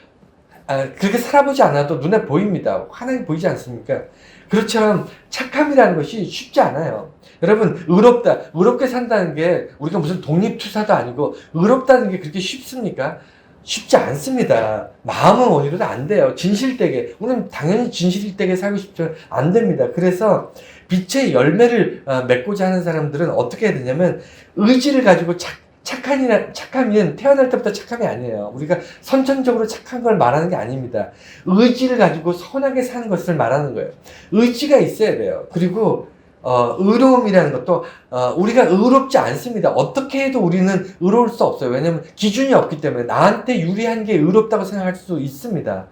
그렇게 살아보지 않아도 눈에 보입니다. 환하게 보이지 않습니까? 그렇처럼 착함이라는 것이 쉽지 않아요. 여러분, 의롭게 산다는 게 우리가 무슨 독립투사도 아니고, 의롭다는 게 그렇게 쉽습니까? 쉽지 않습니다. 마음은 원이로도 안 돼요. 진실되게. 우리는 당연히 진실되게 살고 싶지만 안 됩니다. 그래서 빛의 열매를 맺고자 하는 사람들은 어떻게 해야 되냐면, 의지를 가지고 착함은 태어날 때부터 착함이 아니에요. 우리가 선천적으로 착한 걸 말하는 게 아닙니다. 의지를 가지고 선하게 사는 것을 말하는 거예요. 의지가 있어야 돼요. 그리고 의로움이라는 것도 우리가 의롭지 않습니다. 어떻게 해도 우리는 의로울 수 없어요. 왜냐하면 기준이 없기 때문에. 나한테 유리한 게 의롭다고 생각할 수 있습니다.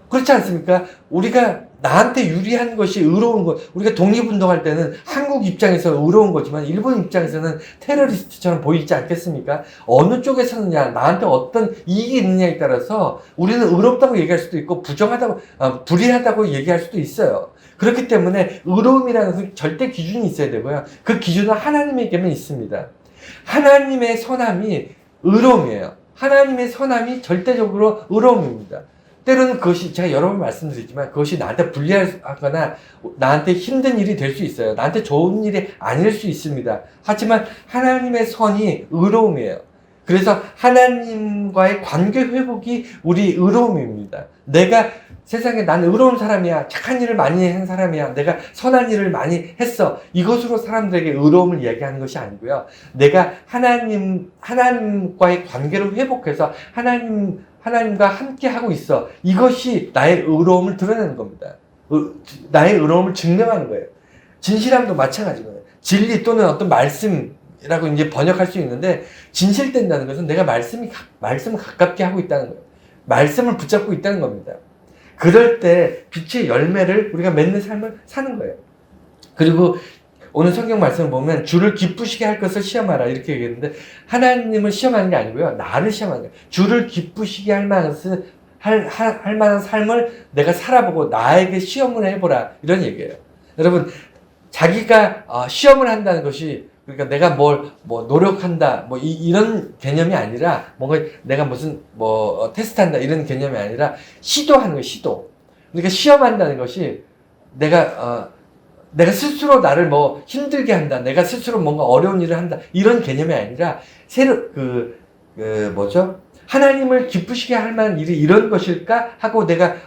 그렇지 않습니까? 우리가 나한테 유리한 것이 의로운 것, 우리가 독립운동할 때는 한국 입장에서 의로운 거지만 일본 입장에서는 테러리스트처럼 보이지 않겠습니까? 어느 쪽에 서느냐, 나한테 어떤 이익이 있느냐에 따라서 우리는 의롭다고 얘기할 수도 있고 불의하다고 얘기할 수도 있어요. 그렇기 때문에 의로움이라는 것은 절대 기준이 있어야 되고요. 그 기준은 하나님에게만 있습니다. 하나님의 선함이 의로움이에요. 하나님의 선함이 절대적으로 의로움입니다. 때로는 그것이, 제가 여러 번 말씀드리지만, 그것이 나한테 불리하거나 나한테 힘든 일이 될 수 있어요. 나한테 좋은 일이 아닐 수 있습니다. 하지만 하나님의 선이 의로움이에요. 그래서 하나님과의 관계 회복이 우리 의로움입니다. 내가 세상에 난 의로운 사람이야, 착한 일을 많이 한 사람이야, 내가 선한 일을 많이 했어, 이것으로 사람들에게 의로움을 이야기하는 것이 아니고요. 내가 하나님과의 관계를 회복해서 하나님과 함께 하고 있어, 이것이 나의 의로움을 드러내는 겁니다. 나의 의로움을 증명하는 거예요. 진실함도 마찬가지거든요. 진리 또는 어떤 말씀이라고 이제 번역할 수 있는데, 진실된다는 것은 내가 말씀을 가깝게 하고 있다는 거예요. 말씀을 붙잡고 있다는 겁니다. 그럴 때 빛의 열매를 우리가 맺는 삶을 사는 거예요. 그리고 오늘 성경 말씀을 보면 주를 기쁘시게 할 것을 시험하라, 이렇게 얘기했는데, 하나님을 시험하는 게 아니고요, 나를 시험하는 거예요. 주를 기쁘시게 할 만한 삶을 내가 살아보고 나에게 시험을 해보라, 이런 얘기예요. 여러분, 자기가 시험을 한다는 것이, 그러니까 내가 노력한다, 이런 개념이 아니라, 뭔가 내가 무슨, 테스트한다, 이런 개념이 아니라, 시도하는 거예요, 시도. 그러니까 시험한다는 것이, 내가 스스로 나를 힘들게 한다, 내가 스스로 뭔가 어려운 일을 한다, 이런 개념이 아니라, 하나님을 기쁘시게 할 만한 일이 이런 것일까? 하고 내가,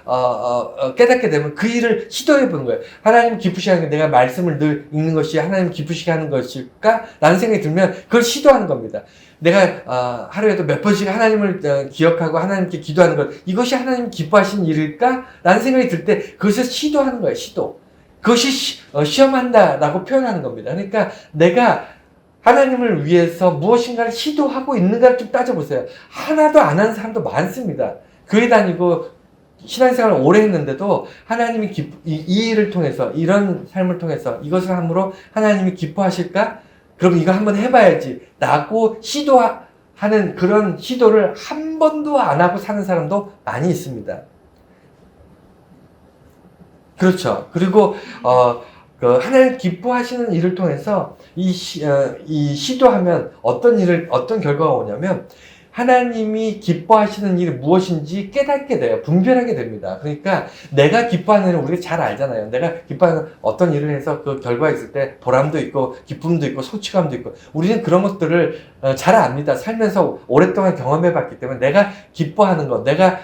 깨닫게 되면 그 일을 시도해 보는 거예요. 하나님 기쁘시게 하는 게, 내가 말씀을 늘 읽는 것이 하나님 기쁘시게 하는 것일까? 라는 생각이 들면 그걸 시도하는 겁니다. 내가, 하루에도 몇 번씩 하나님을 기억하고 하나님께 기도하는 것, 이것이 하나님 기뻐하신 일일까? 라는 생각이 들 때 그것을 시도하는 거예요, 시도. 그것이 시험한다라고 표현하는 겁니다. 그러니까 내가 하나님을 위해서 무엇인가를 시도하고 있는가를 좀 따져보세요. 하나도 안 하는 사람도 많습니다. 교회 다니고 신앙생활을 오래 했는데도 하나님이 이 일을 통해서, 이런 삶을 통해서 이것을 함으로 하나님이 기뻐하실까? 그럼 이거 한번 해봐야지 라고 시도하는 그런 시도를 한 번도 안 하고 사는 사람도 많이 있습니다. 그렇죠. 그리고 하나님 기뻐하시는 일을 통해서 이 시도하면 어떤 결과가 오냐면 하나님이 기뻐하시는 일이 무엇인지 깨닫게 돼요. 분별하게 됩니다. 그러니까 내가 기뻐하는 일을 우리가 잘 알잖아요. 내가 기뻐하는 어떤 일을 해서 그 결과가 있을 때 보람도 있고 기쁨도 있고 성취감도 있고 우리는 그런 것들을 잘 압니다. 살면서 오랫동안 경험해 봤기 때문에 내가 기뻐하는 것, 내가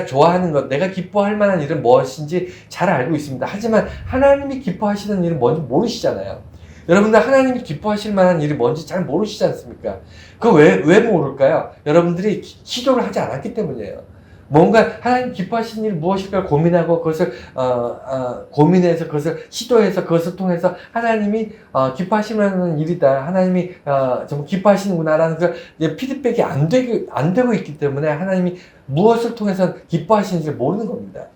좋아하는 것, 내가 기뻐할 만한 일은 무엇인지 잘 알고 있습니다. 하지만 하나님이 기뻐하시는 일은 뭔지 모르시잖아요. 여러분들 하나님이 기뻐하실 만한 일이 뭔지 잘 모르시지 않습니까? 그거 왜 모를까요? 여러분들이 시도를 하지 않았기 때문이에요. 뭔가 하나님 기뻐하시는 일이 무엇일까 고민하고 그것을 고민해서 그것을 시도해서 그것을 통해서 하나님이 기뻐하실 만한 일이다. 하나님이 좀 기뻐하시는구나라는 그 피드백이 안 되고 있기 때문에 하나님이 무엇을 통해서 기뻐하시는지 모르는 겁니다.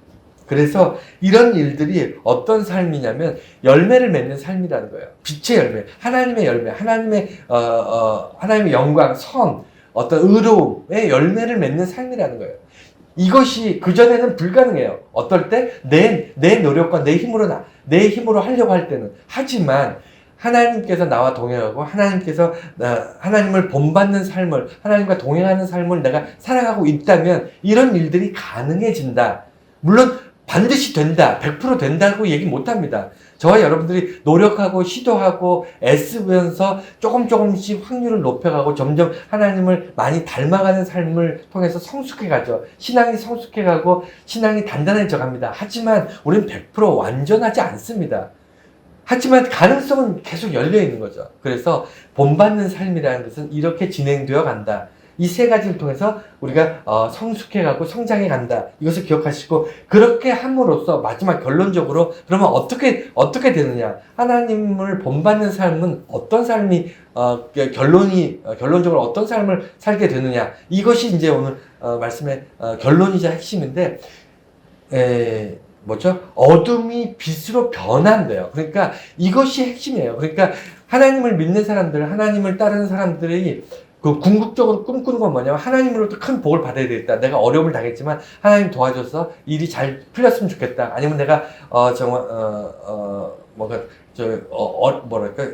그래서 이런 일들이 어떤 삶이냐면 열매를 맺는 삶이라는 거예요. 빛의 열매, 하나님의 열매, 하나님의 영광, 선, 어떤 의로움의 열매를 맺는 삶이라는 거예요. 이것이 그전에는 불가능해요. 어떨 때? 내 노력과 내 힘으로 하려고 할 때는. 하지만 하나님께서 나와 동행하고 하나님께서 하나님을 본받는 삶을, 하나님과 동행하는 삶을 내가 살아가고 있다면 이런 일들이 가능해진다. 물론 반드시 된다, 100% 된다고 얘기 못합니다. 저와 여러분들이 노력하고 시도하고 애쓰면서 조금씩 확률을 높여가고 점점 하나님을 많이 닮아가는 삶을 통해서 성숙해가죠. 신앙이 성숙해가고 신앙이 단단해져 갑니다. 하지만 우리는 100% 완전하지 않습니다. 하지만 가능성은 계속 열려 있는 거죠. 그래서 본받는 삶이라는 것은 이렇게 진행되어 간다. 이 세 가지를 통해서 우리가 성숙해가고 성장해 간다. 이것을 기억하시고 그렇게 함으로써 마지막 결론적으로 그러면 어떻게 되느냐? 하나님을 본받는 삶은 어떤 삶이 결론적으로 어떤 삶을 살게 되느냐? 이것이 이제 오늘 말씀의 결론이자 핵심인데 어둠이 빛으로 변한대요. 그러니까 이것이 핵심이에요. 그러니까 하나님을 믿는 사람들, 하나님을 따르는 사람들이 그 궁극적으로 꿈꾸는 건 뭐냐면 하나님으로부터 큰 복을 받아야 되겠다. 내가 어려움을 당했지만 하나님 도와줘서 일이 잘 풀렸으면 좋겠다. 아니면 내가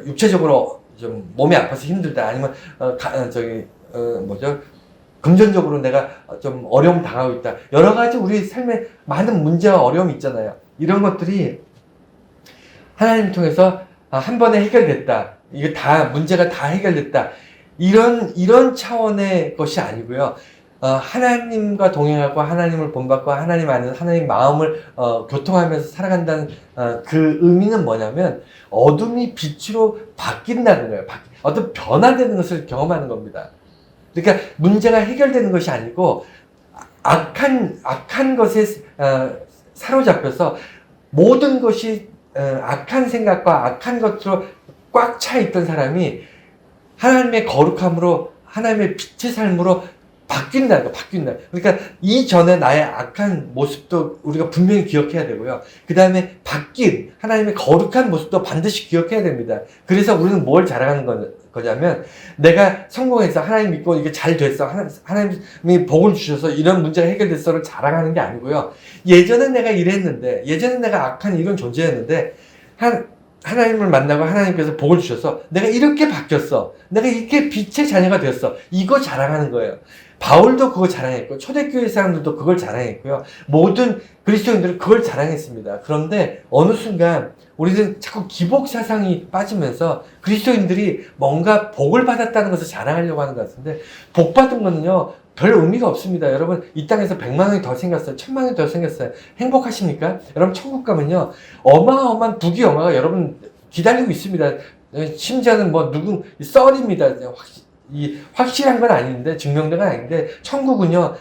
육체적으로 좀 몸이 아파서 힘들다. 아니면 금전적으로 내가 좀 어려움 당하고 있다. 여러 가지 우리 삶에 많은 문제와 어려움이 있잖아요. 이런 것들이 하나님 통해서 한 번에 해결됐다. 이게 문제가 다 해결됐다. 이런 차원의 것이 아니고요. 하나님과 동행하고 하나님을 본받고 하나님 아는 하나님 마음을 교통하면서 살아간다는 그 의미는 뭐냐면 어둠이 빛으로 바뀐다는 거예요. 어떤 변화되는 것을 경험하는 겁니다. 그러니까 문제가 해결되는 것이 아니고 악한 것에 사로잡혀서 모든 것이 악한 생각과 악한 것으로 꽉 차 있던 사람이 하나님의 거룩함으로 하나님의 빛의 삶으로 바뀐다. 그러니까 이전에 나의 악한 모습도 우리가 분명히 기억해야 되고요. 그 다음에 바뀐 하나님의 거룩한 모습도 반드시 기억해야 됩니다. 그래서 우리는 뭘 자랑하는 거냐면 내가 성공해서 하나님 믿고 이게 잘 됐어. 하나님이 복을 주셔서 이런 문제가 해결됐어를 자랑하는 게 아니고요. 예전에 내가 이랬는데, 예전에 내가 악한 이런 존재였는데 하나님을 만나고 하나님께서 복을 주셔서 내가 이렇게 바뀌었어. 내가 이렇게 빛의 자녀가 되었어. 이거 자랑하는 거예요. 바울도 그거 자랑했고 초대교회 사람들도 그걸 자랑했고요. 모든 그리스도인들은 그걸 자랑했습니다. 그런데 어느 순간 우리는 자꾸 기복 사상이 빠지면서 그리스도인들이 뭔가 복을 받았다는 것을 자랑하려고 하는 것 같은데 복 받은 거는요. 별 의미가 없습니다. 여러분 이 땅에서 100만 원이 더 생겼어요. 1000만 원이 더 생겼어요. 행복하십니까? 여러분 천국 가면요. 어마어마한 부귀 영화가 여러분 기다리고 있습니다. 심지어는 썰입니다. 확실한 건 아닌데 증명된 건 아닌데 천국은요.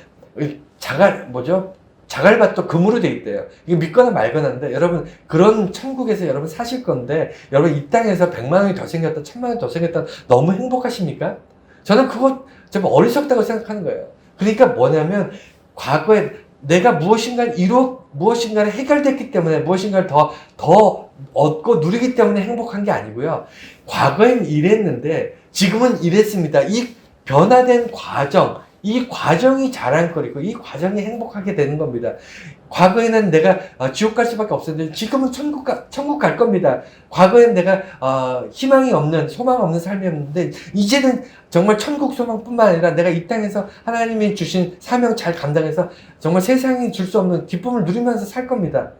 자갈밭도 금으로 돼 있대요. 이게 믿거나 말거나인데 여러분 그런 천국에서 여러분 사실 건데 여러분 이 땅에서 100만 원이 더 생겼다 1000만 원이 더 생겼다 너무 행복하십니까? 저는 그거 좀 어리석다고 생각하는 거예요. 그러니까 뭐냐면 과거에 내가 무엇인가를 해결됐기 때문에 무엇인가를 더 얻고 누리기 때문에 행복한 게 아니고요. 과거엔 이랬는데 지금은 이랬습니다. 이 변화된 과정, 이 과정이 자랑거리고 이 과정이 행복하게 되는 겁니다. 과거에는 내가 지옥 갈 수밖에 없었는데 지금은 천국 갈 겁니다. 과거엔 내가 희망이 없는 소망 없는 삶이었는데 이제는 정말 천국 소망뿐만 아니라 내가 이 땅에서 하나님이 주신 사명 잘 감당해서 정말 세상이 줄 수 없는 기쁨을 누리면서 살 겁니다.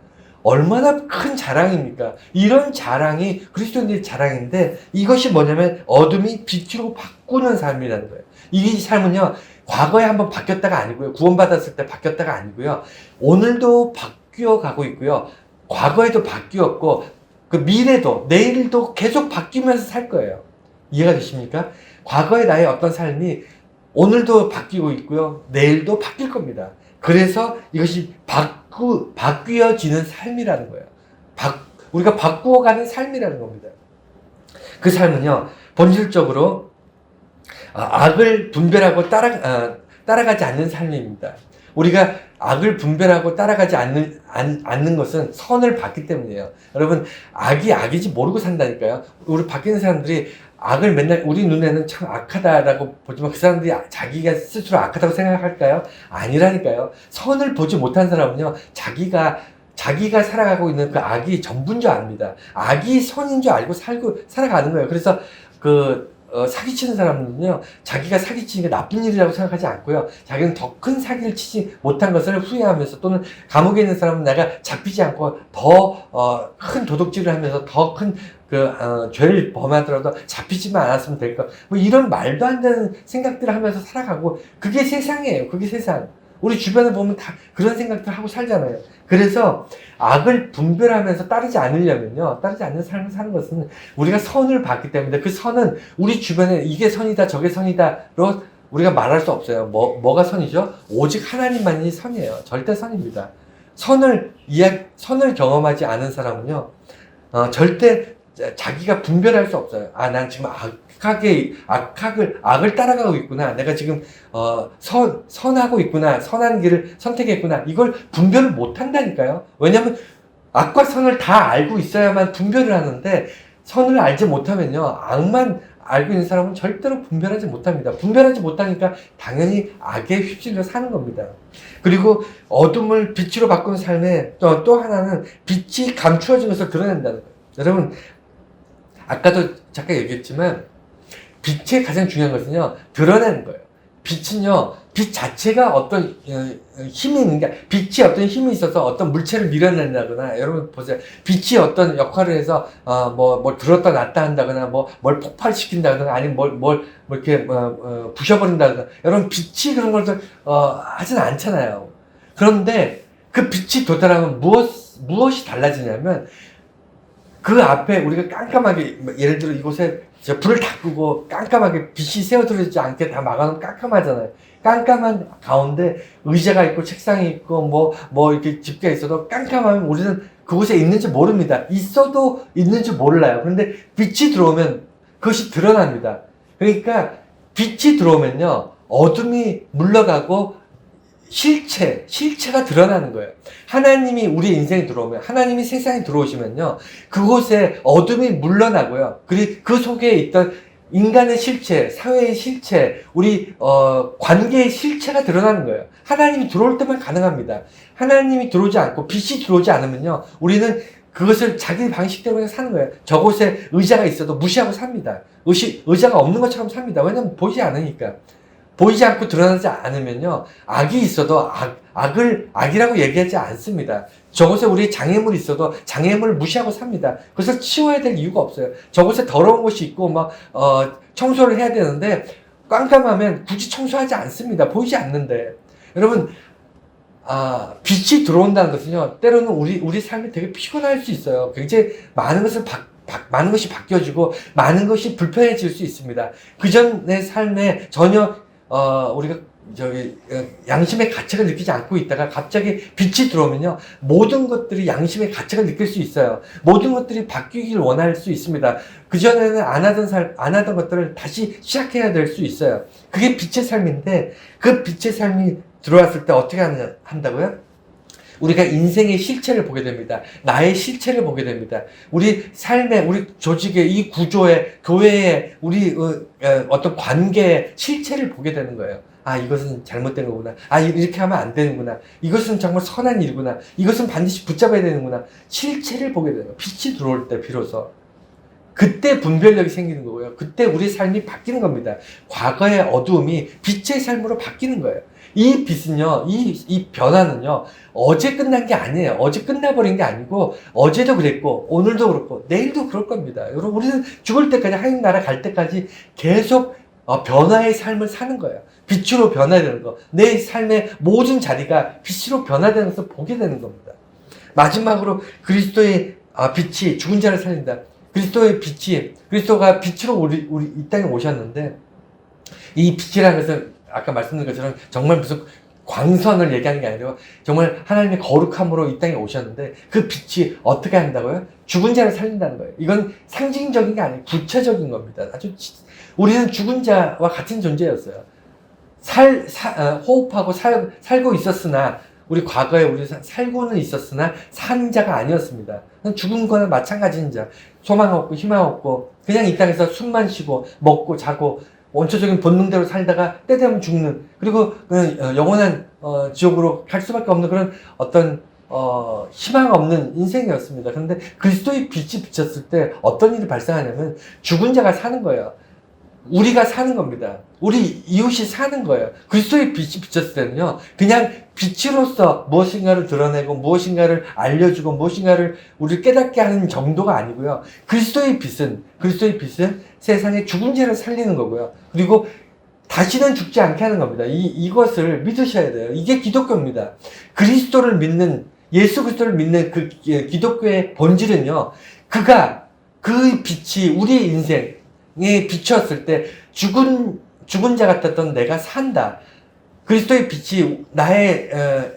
얼마나 큰 자랑입니까? 이런 자랑이 그리스도인들의 자랑인데 이것이 뭐냐면 어둠이 빛으로 바꾸는 삶이라는 거예요. 이 삶은요. 과거에 한번 바뀌었다가 아니고요. 구원받았을 때 바뀌었다가 아니고요. 오늘도 바뀌어 가고 있고요. 과거에도 바뀌었고 그 미래도 내일도 계속 바뀌면서 살 거예요. 이해가 되십니까? 과거의 나의 어떤 삶이 오늘도 바뀌고 있고요. 내일도 바뀔 겁니다. 그래서 이것이 바뀌어지는 삶이라는 거예요. 우리가 바꾸어가는 삶이라는 겁니다. 그 삶은요. 본질적으로 악을 분별하고 따라가지 않는 삶입니다. 우리가 악을 분별하고 따라가지 않는 것은 선을 봤기 때문이에요. 여러분, 악이지 모르고 산다니까요. 우리 바뀌는 사람들이 악을 맨날 우리 눈에는 참 악하다라고 보지만 그 사람들이 자기가 스스로 악하다고 생각할까요? 아니라니까요. 선을 보지 못한 사람은요, 자기가 살아가고 있는 그 악이 전부인 줄 압니다. 악이 선인 줄 알고 살아가는 거예요. 그래서 사기치는 사람은요, 자기가 사기치는 게 나쁜 일이라고 생각하지 않고요, 자기는 더 큰 사기를 치지 못한 것을 후회하면서 또는 감옥에 있는 사람은 내가 잡히지 않고 더 큰 도둑질을 하면서 더 큰 죄를 범하더라도 잡히지만 않았으면 될 것. 뭐 이런 말도 안 되는 생각들을 하면서 살아가고, 그게 세상이에요. 그게 세상. 우리 주변에 보면 다 그런 생각들 하고 살잖아요. 그래서 악을 분별하면서 따르지 않으려면요, 따르지 않는 삶을 사는 것은 우리가 선을 봤기 때문에 그 선은 우리 주변에 이게 선이다, 저게 선이다로 우리가 말할 수 없어요. 뭐가 선이죠? 오직 하나님만이 선이에요. 절대 선입니다. 선을 경험하지 않은 사람은요, 절대 자기가 분별할 수 없어요. 난 지금 악을 따라가고 있구나. 내가 지금, 선하고 있구나. 선한 길을 선택했구나. 이걸 분별을 못 한다니까요. 왜냐면, 악과 선을 다 알고 있어야만 분별을 하는데, 선을 알지 못하면요, 악만 알고 있는 사람은 절대로 분별하지 못합니다. 분별하지 못하니까 당연히 악에 휩쓸려 사는 겁니다. 그리고 어둠을 빛으로 바꾸는 삶에 또 하나는 빛이 감추어진 것을 드러낸다는 거예요. 여러분, 아까도 잠깐 얘기했지만 빛의 가장 중요한 것은요, 드러내는 거예요. 빛은요, 빛 자체가 어떤 힘이 있는 게, 빛이 어떤 힘이 있어서 어떤 물체를 밀어낸다거나, 여러분 보세요. 빛이 어떤 역할을 해서 뭘 들었다 놨다 한다거나, 뭘 폭발시킨다거나, 아니면 이렇게 부셔버린다거나, 여러분 빛이 그런 것을 하진 않잖아요. 그런데 그 빛이 도달하면 무엇이 달라지냐면, 그 앞에 우리가 깜깜하게, 예를 들어 이곳에 불을 다 끄고 깜깜하게 빛이 새어들어지지 않게 다 막아놓으면 깜깜하잖아요. 깜깜한 가운데 의자가 있고 책상이 있고 이렇게 집게가 있어도 깜깜하면 우리는 그곳에 있는지 모릅니다. 있어도 있는지 몰라요. 그런데 빛이 들어오면 그것이 드러납니다. 그러니까 빛이 들어오면요, 어둠이 물러가고 실체가 드러나는 거예요. 하나님이 우리 인생에 들어오면, 하나님이 세상에 들어오시면요, 그곳에 어둠이 물러나고요. 그리고 그 속에 있던 인간의 실체, 사회의 실체, 우리 관계의 실체가 드러나는 거예요. 하나님이 들어올 때만 가능합니다. 하나님이 들어오지 않고 빛이 들어오지 않으면요, 우리는 그것을 자기 방식대로 그냥 사는 거예요. 저곳에 의자가 있어도 무시하고 삽니다. 의자가 없는 것처럼 삽니다. 왜냐면 보이지 않으니까. 보이지 않고 드러나지 않으면요, 악이 있어도 악이라고 얘기하지 않습니다. 저곳에 우리 장애물이 있어도 장애물을 무시하고 삽니다. 그래서 치워야 될 이유가 없어요. 저곳에 더러운 곳이 있고 청소를 해야 되는데 깜깜하면 굳이 청소하지 않습니다. 보이지 않는데. 여러분, 빛이 들어온다는 것은요, 때로는 우리 삶이 되게 피곤할 수 있어요. 굉장히 많은 것이 바뀌어지고 많은 것이 불편해질 수 있습니다. 그전의 삶에 전혀 우리가 양심의 가책을 느끼지 않고 있다가 갑자기 빛이 들어오면요, 모든 것들이 양심의 가책을 느낄 수 있어요. 모든 것들이 바뀌길 원할 수 있습니다. 그전에는 안 하던 것들을 다시 시작해야 될 수 있어요. 그게 빛의 삶인데, 그 빛의 삶이 들어왔을 때 어떻게 한다고요? 우리가 인생의 실체를 보게 됩니다. 나의 실체를 보게 됩니다. 우리 삶의, 우리 조직의, 이 구조의, 교회의, 우리 어떤 관계의 실체를 보게 되는 거예요. 아, 이것은 잘못된 거구나. 아, 이렇게 하면 안 되는구나. 이것은 정말 선한 일이구나. 이것은 반드시 붙잡아야 되는구나. 실체를 보게 되는 거예요. 빛이 들어올 때 비로소. 그때 분별력이 생기는 거고요. 그때 우리 삶이 바뀌는 겁니다. 과거의 어두움이 빛의 삶으로 바뀌는 거예요. 이 빛은요, 이 변화는요, 어제 끝난 게 아니에요. 어제 끝나버린 게 아니고, 어제도 그랬고, 오늘도 그렇고, 내일도 그럴 겁니다. 여러분, 우리는 죽을 때까지, 하나님 나라 갈 때까지 계속 변화의 삶을 사는 거예요. 빛으로 변화되는 거. 내 삶의 모든 자리가 빛으로 변화되는 것을 보게 되는 겁니다. 마지막으로 그리스도의 빛이 죽은 자를 살린다. 그리스도의 빛이, 그리스도가 빛으로 우리 이 땅에 오셨는데, 이 빛이라는 것은 아까 말씀드린 것처럼 정말 무슨 광선을 얘기하는 게 아니라 정말 하나님의 거룩함으로 이 땅에 오셨는데, 그 빛이 어떻게 한다고요? 죽은 자를 살린다는 거예요. 이건 상징적인 게 아니에요. 구체적인 겁니다. 우리는 죽은 자와 같은 존재였어요. 호흡하고 살고 있었으나, 우리 과거에 우리 살고는 있었으나 산 자가 아니었습니다. 죽은 거나 마찬가지인 자. 소망 없고 희망 없고 그냥 이 땅에서 숨만 쉬고 먹고 자고 원초적인 본능대로 살다가 때 되면 죽는, 그리고 영원한 지옥으로 갈 수밖에 없는 그런 어떤 희망 없는 인생이었습니다. 그런데 그리스도의 빛이 비쳤을 때 어떤 일이 발생하냐면 죽은 자가 사는 거예요. 우리가 사는 겁니다. 우리 이웃이 사는 거예요. 그리스도의 빛이 비쳤을 때는요, 그냥 빛으로서 무엇인가를 드러내고 무엇인가를 알려주고 무엇인가를 우리를 깨닫게 하는 정도가 아니고요. 그리스도의 빛은 세상의 죽은 자를 살리는 거고요. 그리고 다시는 죽지 않게 하는 겁니다. 이것을 믿으셔야 돼요. 이게 기독교입니다. 그리스도를 믿는, 예수 그리스도를 믿는 그 기독교의 본질은요, 그 빛이 우리의 인생에 비추었을 때 죽은 자 같았던 내가 산다. 그리스도의 빛이 나의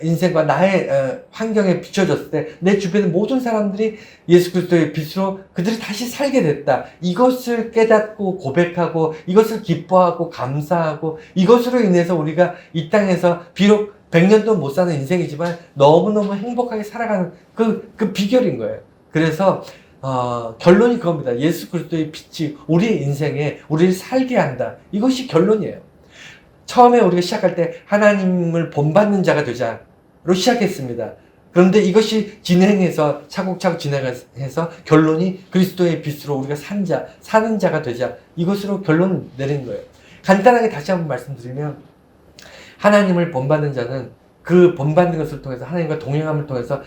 인생과 나의 환경에 비춰졌을 때 내 주변의 모든 사람들이 예수 그리스도의 빛으로 그들이 다시 살게 됐다. 이것을 깨닫고 고백하고 이것을 기뻐하고 감사하고 이것으로 인해서 우리가 이 땅에서 비록 100년도 못 사는 인생이지만 너무너무 행복하게 살아가는 그 비결인 거예요. 그래서 결론이 그겁니다. 예수 그리스도의 빛이 우리의 인생에 우리를 살게 한다. 이것이 결론이에요. 처음에 우리가 시작할 때 하나님을 본받는 자가 되자로 시작했습니다. 그런데 이것이 진행해서 차곡차곡 진행해서 결론이 그리스도의 빛으로 우리가 사는 자가 되자, 이것으로 결론 내린 거예요. 간단하게 다시 한번 말씀드리면, 하나님을 본받는 자는 그 본받는 것을 통해서 하나님과 동행함을 통해서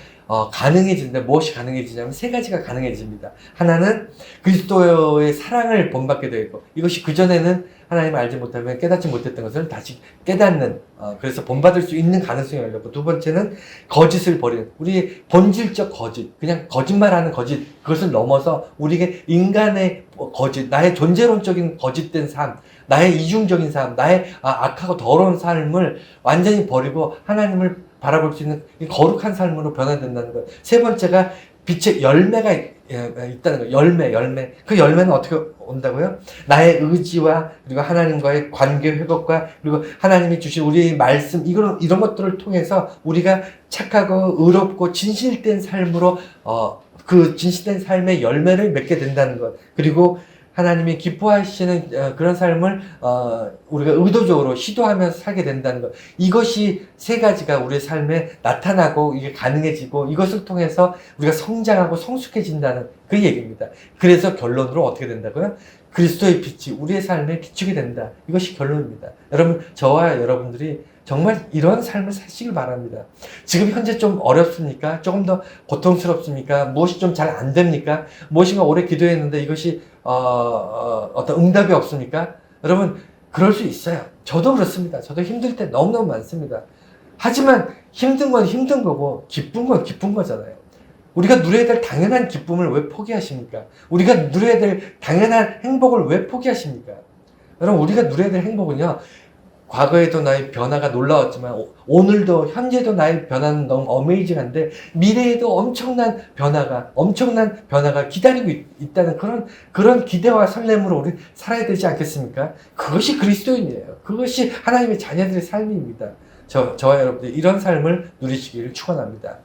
가능해지는데, 무엇이 가능해지냐면 세 가지가 가능해집니다. 하나는 그리스도의 사랑을 본받게 되고, 이것이 그전에는 하나님을 알지 못하면 깨닫지 못했던 것을 다시 깨닫는, 그래서 본받을 수 있는 가능성이 열렸고, 두 번째는 거짓을 버리는, 우리 본질적 거짓, 그냥 거짓말하는 거짓, 그것을 넘어서 우리에게 인간의 거짓, 나의 존재론적인 거짓된 삶, 나의 이중적인 삶, 나의 악하고 더러운 삶을 완전히 버리고 하나님을 바라볼 수 있는 거룩한 삶으로 변화된다는 것. 세 번째가 빛의 열매가 있다는 거. 열매. 그 열매는 어떻게 온다고요? 나의 의지와 그리고 하나님과의 관계 회복과 그리고 하나님이 주신 우리의 말씀, 이런 것들을 통해서 우리가 착하고 의롭고 진실된 삶으로 그 진실된 삶의 열매를 맺게 된다는 것. 그리고 하나님이 기뻐하시는 그런 삶을 우리가 의도적으로 시도하면서 살게 된다는 것. 이것이 세 가지가 우리의 삶에 나타나고 이게 가능해지고 이것을 통해서 우리가 성장하고 성숙해진다는 그 얘기입니다. 그래서 결론으로 어떻게 된다고요? 그리스도의 빛이 우리의 삶에 비추게 된다. 이것이 결론입니다. 여러분, 저와 여러분들이 정말 이런 삶을 사시길 바랍니다. 지금 현재 좀 어렵습니까? 조금 더 고통스럽습니까? 무엇이 좀 잘 안 됩니까? 무엇인가 오래 기도했는데 이것이 어떤 응답이 없습니까? 여러분, 그럴 수 있어요. 저도 그렇습니다. 저도 힘들 때 너무너무 많습니다. 하지만 힘든 건 힘든 거고 기쁜 건 기쁜 거잖아요. 우리가 누려야 될 당연한 기쁨을 왜 포기하십니까? 우리가 누려야 될 당연한 행복을 왜 포기하십니까? 여러분, 우리가 누려야 될 행복은요, 과거에도 나의 변화가 놀라웠지만 오늘도 현재도 나의 변화는 너무 어메이징한데 미래에도 엄청난 변화가 기다리고 있다는 그런 기대와 설렘으로 우리 살아야 되지 않겠습니까? 그것이 그리스도인이에요. 그것이 하나님의 자녀들의 삶입니다. 저와 여러분들 이런 삶을 누리시기를 축원합니다.